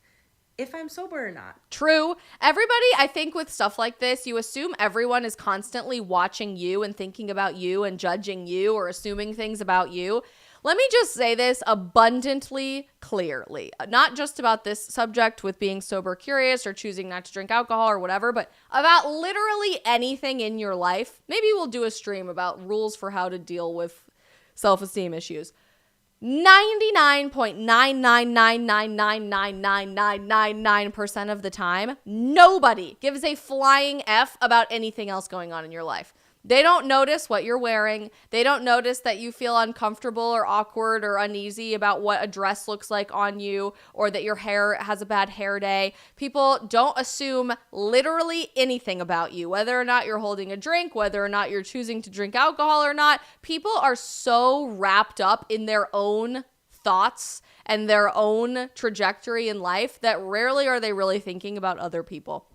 if I'm sober or not. True. Everybody, I think with stuff like this, you assume everyone is constantly watching you and thinking about you and judging you or assuming things about you. Let me just say this abundantly clearly, not just about this subject with being sober curious or choosing not to drink alcohol or whatever, but about literally anything in your life. Maybe we'll do a stream about rules for how to deal with self-esteem issues. 99.999999999% of the time, nobody gives a flying F about anything else going on in your life. They don't notice what you're wearing. They don't notice that you feel uncomfortable or awkward or uneasy about what a dress looks like on you, or that your hair has a bad hair day. People don't assume literally anything about you, whether or not you're holding a drink, whether or not you're choosing to drink alcohol or not. People are so wrapped up in their own thoughts and their own trajectory in life that rarely are they really thinking about other people.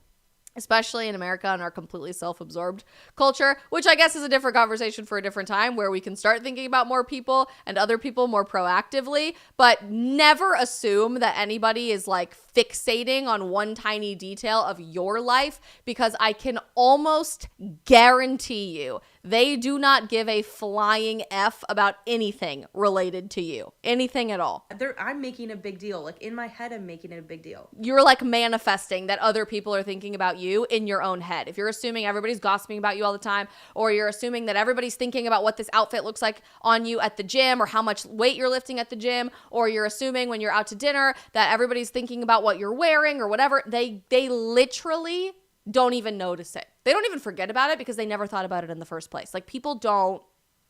Especially in America and our completely self-absorbed culture, which I guess is a different conversation for a different time, where we can start thinking about more people and other people more proactively, but never assume that anybody is like fixating on one tiny detail of your life, because I can almost guarantee you they do not give a flying F about anything related to you. Anything at all. I'm making a big deal. Like in my head, I'm making it a big deal. You're like manifesting that other people are thinking about you in your own head. If you're assuming everybody's gossiping about you all the time, or you're assuming that everybody's thinking about what this outfit looks like on you at the gym, or how much weight you're lifting at the gym, or you're assuming when you're out to dinner that everybody's thinking about what you're wearing or whatever, they literally don't even notice it. They don't even forget about it because they never thought about it in the first place. Like, people don't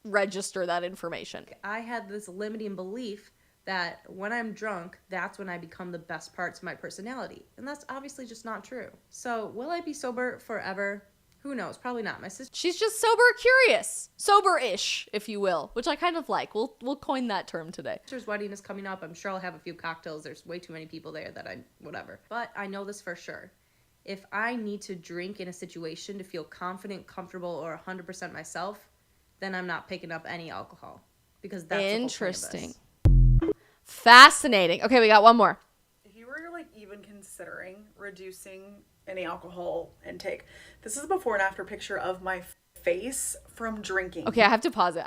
register that information. I had this limiting belief that when I'm drunk, that's when I become the best parts of my personality. And that's obviously just not true. So will I be sober forever? Who knows? Probably not. My sister. She's just sober curious. Sober-ish, if you will, which I kind of like. We'll coin that term today. My sister's wedding is coming up. I'm sure I'll have a few cocktails. There's way too many people there that whatever. But I know this for sure. If I need to drink in a situation to feel confident, comfortable, or 100% myself, then I'm not picking up any alcohol. Because that's interesting. Fascinating. Okay, we got one more. If you were like even considering reducing any alcohol intake, this is a before and after picture of my face from drinking. Okay, I have to pause it.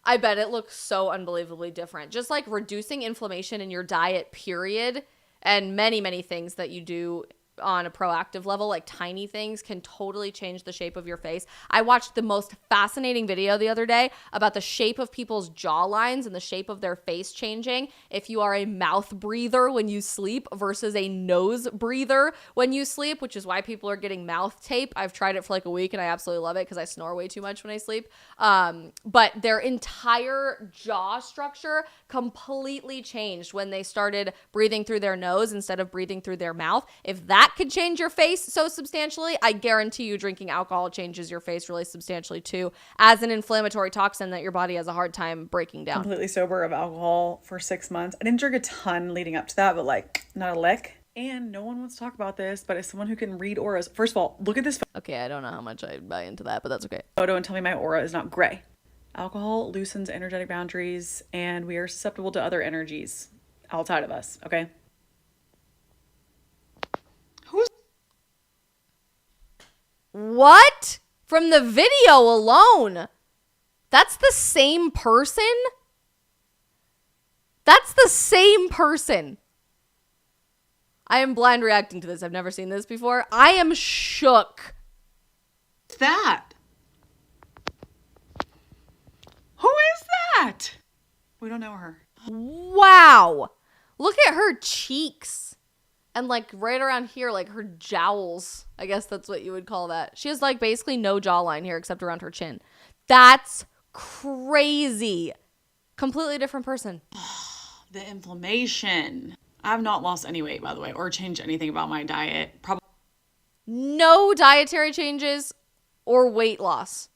I bet it looks so unbelievably different. Just like reducing inflammation in your diet, period, and many, many things that you do on a proactive level, like tiny things, can totally change the shape of your face. I watched the most fascinating video the other day about the shape of people's jawlines and the shape of their face changing if you are a mouth breather when you sleep versus a nose breather when you sleep, which is why people are getting mouth tape. I've tried it for like a week and I absolutely love it because I snore way too much when I sleep. But their entire jaw structure completely changed when they started breathing through their nose instead of breathing through their mouth. If that could change your face so substantially, I guarantee you drinking alcohol changes your face really substantially too, as an inflammatory toxin that your body has a hard time breaking down. Completely sober of alcohol for 6 months. I didn't drink a ton leading up to that, but like not a lick. And no one wants to talk about this, but as someone who can read auras, first of all, look at this Okay, I don't know how much I buy into that, but that's okay. photo and tell me my aura is not gray. Alcohol loosens energetic boundaries, and we are susceptible to other energies outside of us, okay? What? From the video alone? That's the same person? That's the same person. I am blind reacting to this. I've never seen this before. I am shook. What's that? Who is that? We don't know her. Wow. Look at her cheeks. And like right around here, like her jowls. I guess that's what you would call that. She has like basically no jawline here except around her chin. That's crazy. Completely different person. The inflammation. I've not lost any weight, by the way, or changed anything about my diet. Probably No dietary changes or weight loss.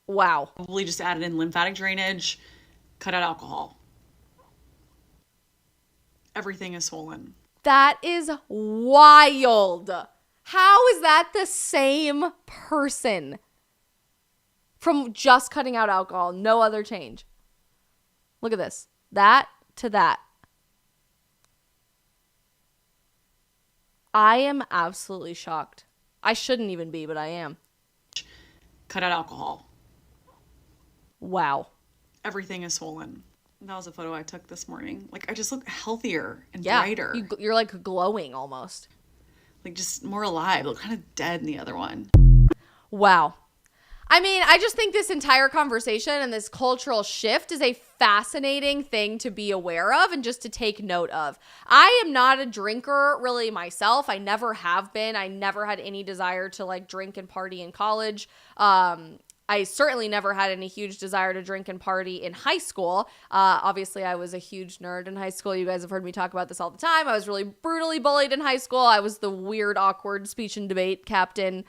Wow. just added in lymphatic drainage, cut out alcohol. Everything is swollen. That is wild. How is that the same person from just cutting out alcohol? No other change. Look at this. That to that. I am absolutely shocked. I shouldn't even be, but I am. Cut out alcohol. Wow. Everything is swollen. That was a photo I took this morning. Like, I just look healthier and Yeah. brighter. You're like glowing almost. Like, just more alive. Look kind of dead in the other one. Wow. I mean, I just think this entire conversation and this cultural shift is a fascinating thing to be aware of and just to take note of. I am not a drinker really myself. I never have been. I never had any desire to like drink and party in college. I certainly never had any huge desire to drink and party in high school. Obviously, I was a huge nerd in high school. You guys have heard me talk about this all the time. I was really brutally bullied in high school. I was the weird, awkward speech and debate captain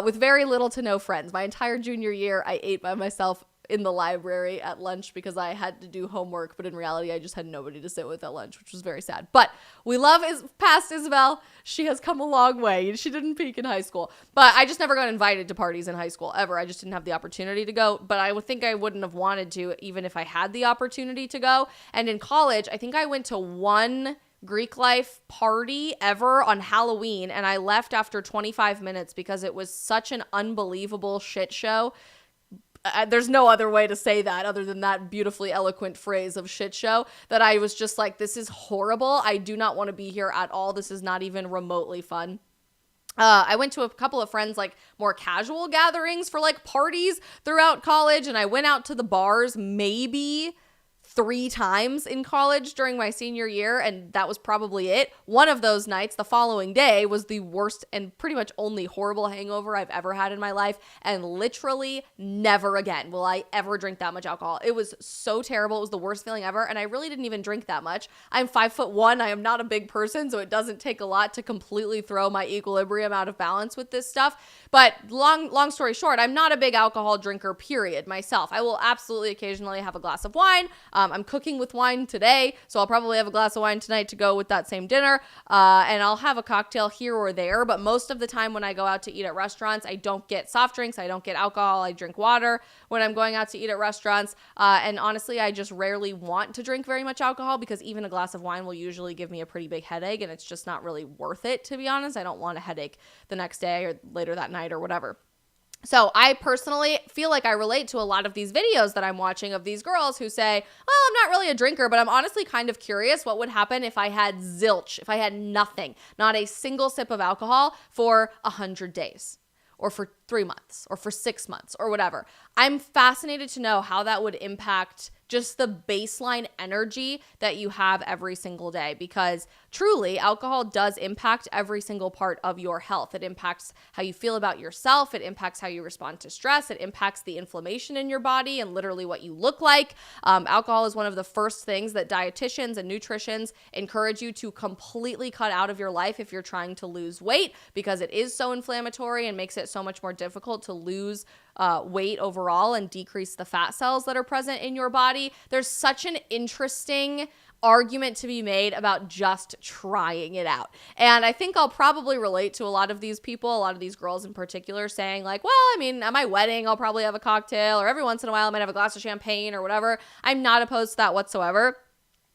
with very little to no friends. My entire junior year, I ate by myself in the library at lunch because I had to do homework, but in reality I just had nobody to sit with at lunch, which was very sad. But we love past Isabel. She has come a long way. She didn't peak in high school, but I just never got invited to parties in high school ever. I just didn't have the opportunity to go, but I would think I wouldn't have wanted to even if I had the opportunity to go. And in college, I think I went to one Greek life party ever on Halloween, and I left after 25 minutes because it was such an unbelievable shit show. There's no other way to say that other than that beautifully eloquent phrase of shit show, that I was just like, this is horrible. I do not want to be here at all. This is not even remotely fun. I went to a couple of friends, like more casual gatherings for like parties throughout college. And I went out to the bars maybe 3 times in college during my senior year, and that was probably it. One of those nights, the following day, was the worst and pretty much only horrible hangover I've ever had in my life, and literally never again will I ever drink that much alcohol. It was so terrible. It was the worst feeling ever, and I really didn't even drink that much. I'm 5'1". I am not a big person, so it doesn't take a lot to completely throw my equilibrium out of balance with this stuff. But long story short, I'm not a big alcohol drinker, period, myself. I will absolutely occasionally have a glass of wine. I'm cooking with wine today, so I'll probably have a glass of wine tonight to go with that same dinner, and I'll have a cocktail here or there, but most of the time when I go out to eat at restaurants, I don't get soft drinks, I don't get alcohol, I drink water when I'm going out to eat at restaurants, and honestly, I just rarely want to drink very much alcohol because even a glass of wine will usually give me a pretty big headache, and it's just not really worth it, to be honest. I don't want a headache the next day or later that night or whatever. So I personally feel like I relate to a lot of these videos that I'm watching of these girls who say, oh, I'm not really a drinker, but I'm honestly kind of curious what would happen if I had zilch, if I had nothing, not a single sip of alcohol for 100 days or for 3 months or for 6 months or whatever. I'm fascinated to know how that would impact just the baseline energy that you have every single day, because truly alcohol does impact every single part of your health. It impacts how you feel about yourself. It impacts how you respond to stress. It impacts the inflammation in your body and literally what you look like. Alcohol is one of the first things that dietitians and nutritionists encourage you to completely cut out of your life if you're trying to lose weight, because it is so inflammatory and makes it so much more difficult to lose weight overall and decrease the fat cells that are present in your body. There's such an interesting argument to be made about just trying it out. And I think I'll probably relate to a lot of these people, a lot of these girls in particular, saying like, well, I mean, at my wedding, I'll probably have a cocktail, or every once in a while I might have a glass of champagne or whatever. I'm not opposed to that whatsoever.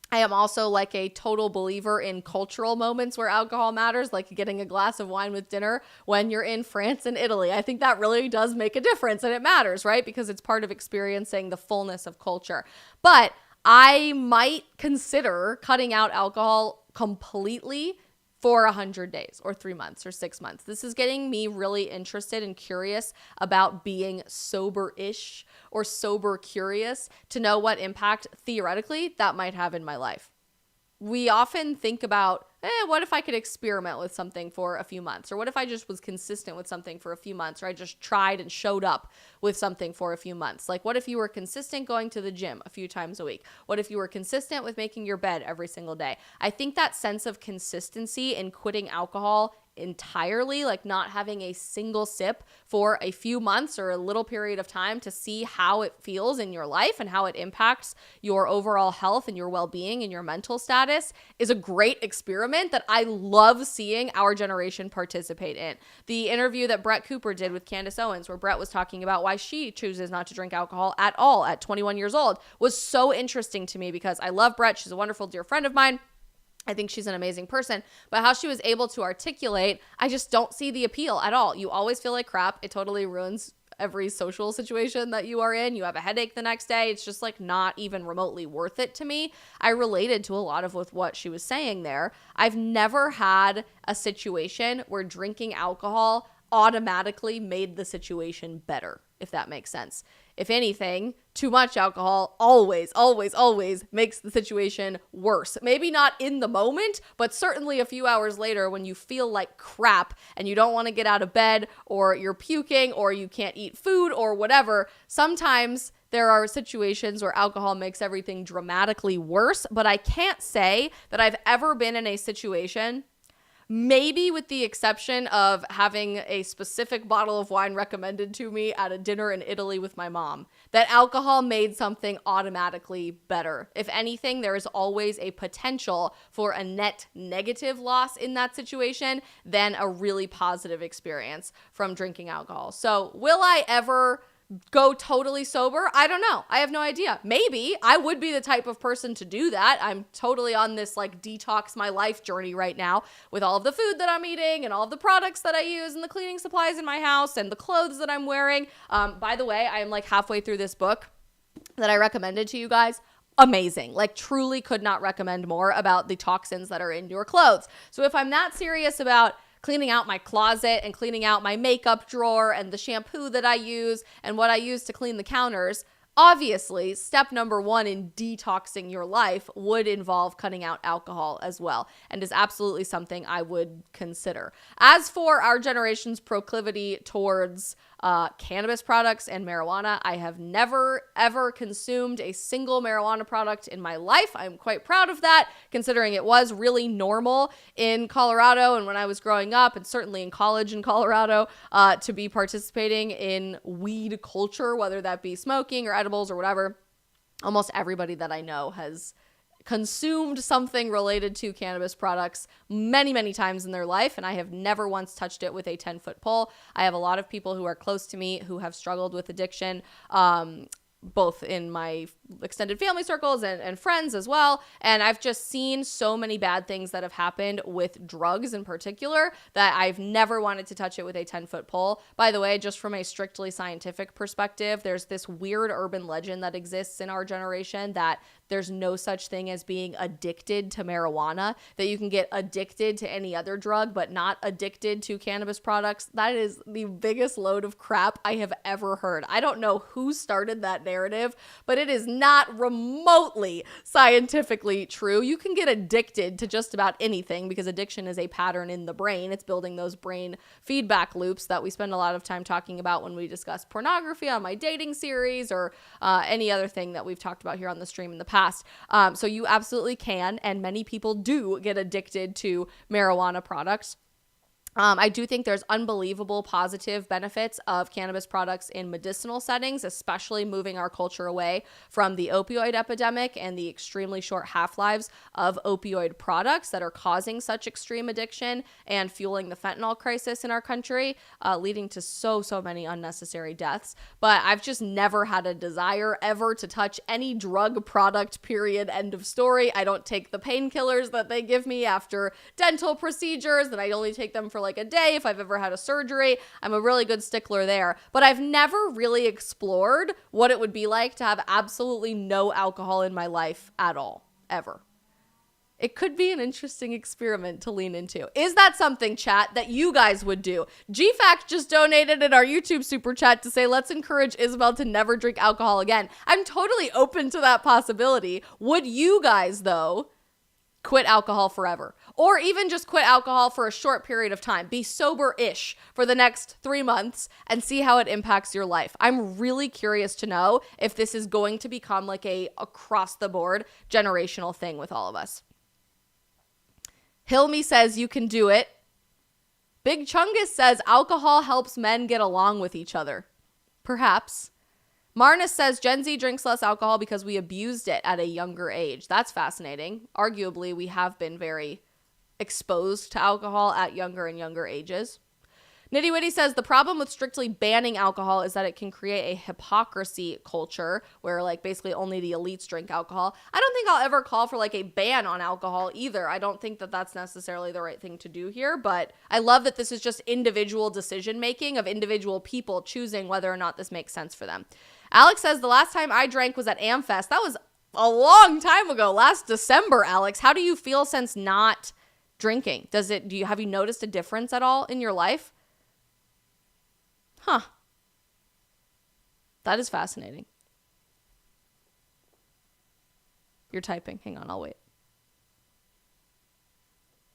I am also like a total believer in cultural moments where alcohol matters, like getting a glass of wine with dinner when you're in France and Italy. I think that really does make a difference, and it matters, right? Because it's part of experiencing the fullness of culture. But I might consider cutting out alcohol completely for 100 days or 3 months or 6 months. This is getting me really interested and curious about being sober-ish or sober curious to know what impact theoretically that might have in my life. We often think about, what if I could experiment with something for a few months? Or what if I just was consistent with something for a few months? Or I just tried and showed up with something for a few months? Like, what if you were consistent going to the gym a few times a week? What if you were consistent with making your bed every single day? I think that sense of consistency in quitting alcohol entirely, like not having a single sip for a few months or a little period of time to see how it feels in your life and how it impacts your overall health and your well-being and your mental status, is a great experiment that I love seeing our generation participate in. The interview that Brett Cooper did with Candace Owens, where Brett was talking about why she chooses not to drink alcohol at all at 21 years old, was so interesting to me because I love Brett. She's a wonderful dear friend of mine. I think she's an amazing person, but how she was able to articulate, I just don't see the appeal at all. You always feel like crap. It totally ruins every social situation that you are in. You have a headache the next day. It's just like not even remotely worth it to me. I related to a lot of with what she was saying there. I've never had a situation where drinking alcohol automatically made the situation better, if that makes sense. If anything, too much alcohol always, always, always makes the situation worse. Maybe not in the moment, but certainly a few hours later when you feel like crap and you don't want to get out of bed, or you're puking, or you can't eat food, or whatever. Sometimes there are situations where alcohol makes everything dramatically worse, but I can't say that I've ever been in a situation, maybe with the exception of having a specific bottle of wine recommended to me at a dinner in Italy with my mom, that alcohol made something automatically better. If anything, there is always a potential for a net negative loss in that situation than a really positive experience from drinking alcohol. So will I ever go totally sober? I don't know. I have no idea. Maybe I would be the type of person to do that. I'm totally on this like detox my life journey right now with all of the food that I'm eating and all of the products that I use and the cleaning supplies in my house and the clothes that I'm wearing. By the way, I am like halfway through this book that I recommended to you guys. Amazing. Like truly could not recommend more about the toxins that are in your clothes. So if I'm that serious about cleaning out my closet and cleaning out my makeup drawer and the shampoo that I use and what I use to clean the counters, obviously, step number one in detoxing your life would involve cutting out alcohol as well, and is absolutely something I would consider. As for our generation's proclivity towards cannabis products and marijuana, I have never, ever consumed a single marijuana product in my life. I'm quite proud of that, considering it was really normal in Colorado and when I was growing up, and certainly in college in Colorado, to be participating in weed culture, whether that be smoking or edibles or whatever. Almost everybody that I know has consumed something related to cannabis products many, many times in their life, and I have never once touched it with a 10-foot pole. I have a lot of people who are close to me who have struggled with addiction, both in my extended family circles and friends as well. And I've just seen so many bad things that have happened with drugs in particular that I've never wanted to touch it with a 10-foot pole. By the way, just from a strictly scientific perspective, there's this weird urban legend that exists in our generation that there's no such thing as being addicted to marijuana, that you can get addicted to any other drug, but not addicted to cannabis products. That is the biggest load of crap I have ever heard. I don't know who started that narrative, but it is not remotely scientifically true. You can get addicted to just about anything because addiction is a pattern in the brain. It's building those brain feedback loops that we spend a lot of time talking about when we discuss pornography on my dating series or any other thing that we've talked about here on the stream in the past. So you absolutely can, and many people do get addicted to marijuana products. I do think there's unbelievable positive benefits of cannabis products in medicinal settings, especially moving our culture away from the opioid epidemic and the extremely short half-lives of opioid products that are causing such extreme addiction and fueling the fentanyl crisis in our country, leading to so many unnecessary deaths. But I've just never had a desire ever to touch any drug product, period, end of story. I don't take the painkillers that they give me after dental procedures, and I only take them for like a day if I've ever had a surgery. I'm a really good stickler there, but I've never really explored what it would be like to have absolutely no alcohol in my life at all, ever. It could be an interesting experiment to lean into. Is that something, chat, that you guys would do? GFAC just donated in our YouTube super chat to say, let's encourage Isabel to never drink alcohol again. I'm totally open to that possibility. Would you guys, though, quit alcohol forever? Or even just quit alcohol for a short period of time. Be sober-ish for the next 3 months and see how it impacts your life. I'm really curious to know if this is going to become like a across-the-board generational thing with all of us. Hilmi says you can do it. Big Chungus says alcohol helps men get along with each other. Perhaps. Marna says Gen Z drinks less alcohol because we abused it at a younger age. That's fascinating. Arguably, we have been very exposed to alcohol at younger and younger ages. Nitty Witty says the problem with strictly banning alcohol is that it can create a hypocrisy culture where like basically only the elites drink alcohol. I don't think I'll ever call for like a ban on alcohol either. I don't think that that's necessarily the right thing to do here, but I love that this is just individual decision making of individual people choosing whether or not this makes sense for them. Alex says the last time I drank was at AmFest. That was a long time ago, last December, Alex. How do you feel since not drinking? Have you noticed a difference at all in your life? Huh. That is fascinating. You're typing. Hang on, I'll wait.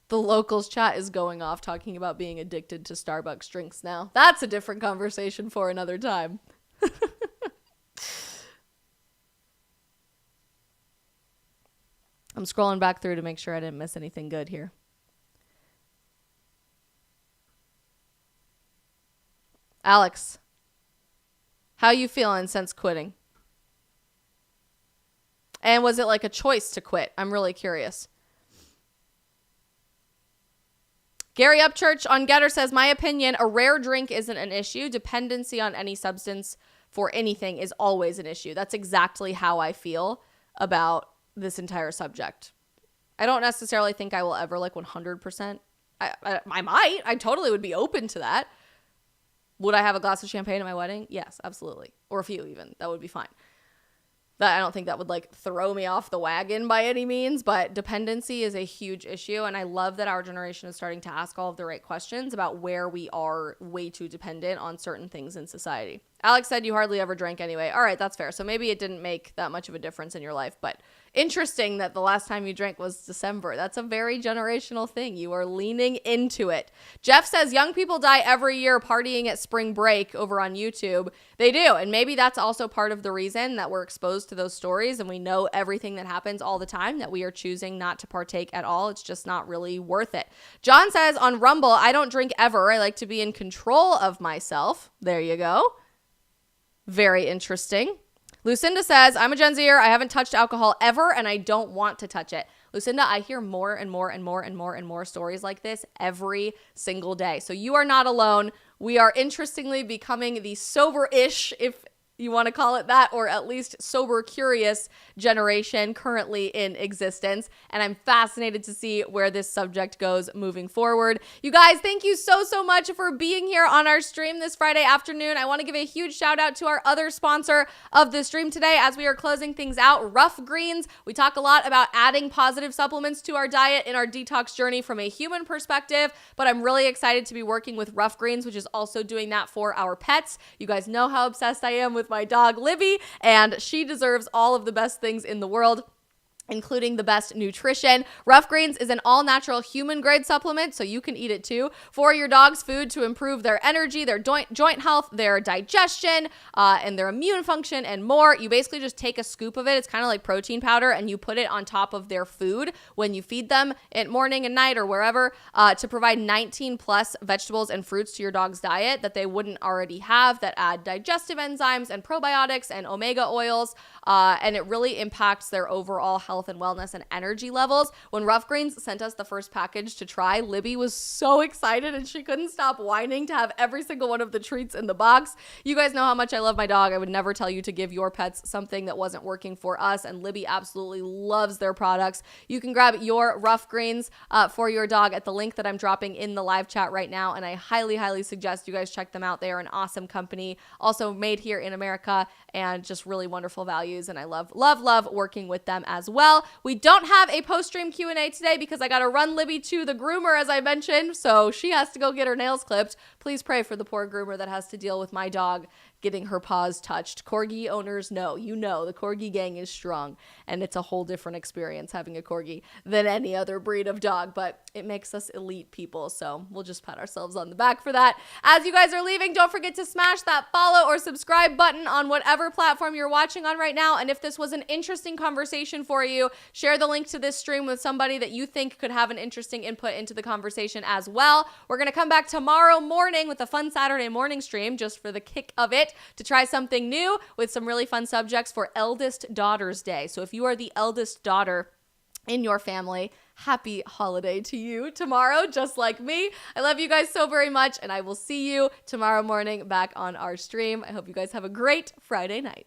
The locals chat is going off talking about being addicted to Starbucks drinks now. That's a different conversation for another time. I'm scrolling back through to make sure I didn't miss anything good here. Alex, how you feeling since quitting? And was it like a choice to quit? I'm really curious. Gary Upchurch on Getter says, my opinion, a rare drink isn't an issue. Dependency on any substance for anything is always an issue. That's exactly how I feel about this entire subject. I don't necessarily think I will ever like 100%. I might. I totally would be open to that. Would I have a glass of champagne at my wedding? Yes, absolutely. Or a few even. That would be fine. That I don't think that would like throw me off the wagon by any means, but dependency is a huge issue. And I love that our generation is starting to ask all of the right questions about where we are way too dependent on certain things in society. Alex said you hardly ever drank anyway. All right, that's fair. So maybe it didn't make that much of a difference in your life, but interesting that the last time you drank was December. That's a very generational thing. You are leaning into it. Jeff says young people die every year partying at spring break over on YouTube. They do. And maybe that's also part of the reason that we're exposed to those stories and we know everything that happens all the time, that we are choosing not to partake at all. It's just not really worth it. John says on Rumble, I don't drink ever. I like to be in control of myself. There you go. Very interesting. Lucinda says, I'm a Gen Zer. I haven't touched alcohol ever, and I don't want to touch it. Lucinda, I hear more and more and more and more and more stories like this every single day. So you are not alone. We are interestingly becoming the sober-ish, if you want to call it that, or at least sober curious generation currently in existence. And I'm fascinated to see where this subject goes moving forward. You guys, thank you so much for being here on our stream this Friday afternoon. I want to give a huge shout out to our other sponsor of the stream today as we are closing things out, Rough Greens. We talk a lot about adding positive supplements to our diet in our detox journey from a human perspective, but I'm really excited to be working with Rough Greens, which is also doing that for our pets. You guys know how obsessed I am with my dog Libby, and she deserves all of the best things in the world, including the best nutrition. Rough Greens is an all-natural human-grade supplement, so you can eat it too, for your dog's food to improve their energy, their joint health, their digestion, and their immune function, and more. You basically just take a scoop of it. It's kind of like protein powder, and you put it on top of their food when you feed them at morning and night or wherever, to provide 19 plus vegetables and fruits to your dog's diet that they wouldn't already have, that add digestive enzymes and probiotics and omega oils, and it really impacts their overall health and wellness and energy levels. When Rough Greens sent us the first package to try, Libby was so excited and she couldn't stop whining to have every single one of the treats in the box. You guys know how much I love my dog. I would never tell you to give your pets something that wasn't working for us, and Libby absolutely loves their products. You can grab your Rough Greens for your dog at the link that I'm dropping in the live chat right now, and I highly suggest you guys check them out. They are an awesome company, also made here in America, and just really wonderful values, and I love working with them as well. We don't have a post-stream Q&A today because I got to run Libby to the groomer, as I mentioned, so she has to go get her nails clipped. Please pray for the poor groomer that has to deal with my dog getting her paws touched. Corgi owners know, the Corgi gang is strong, and it's a whole different experience having a Corgi than any other breed of dog, but it makes us elite people, so we'll just pat ourselves on the back for that. As you guys are leaving, don't forget to smash that follow or subscribe button on whatever platform you're watching on right now, and if this was an interesting conversation for you, share the link to this stream with somebody that you think could have an interesting input into the conversation as well. We're going to come back tomorrow morning with a fun Saturday morning stream just for the kick of it, to try something new with some really fun subjects for Eldest Daughters Day. So if you are the eldest daughter in your family, happy holiday to you tomorrow, just like me. I love you guys so very much, and I will see you tomorrow morning back on our stream. I hope you guys have a great Friday night.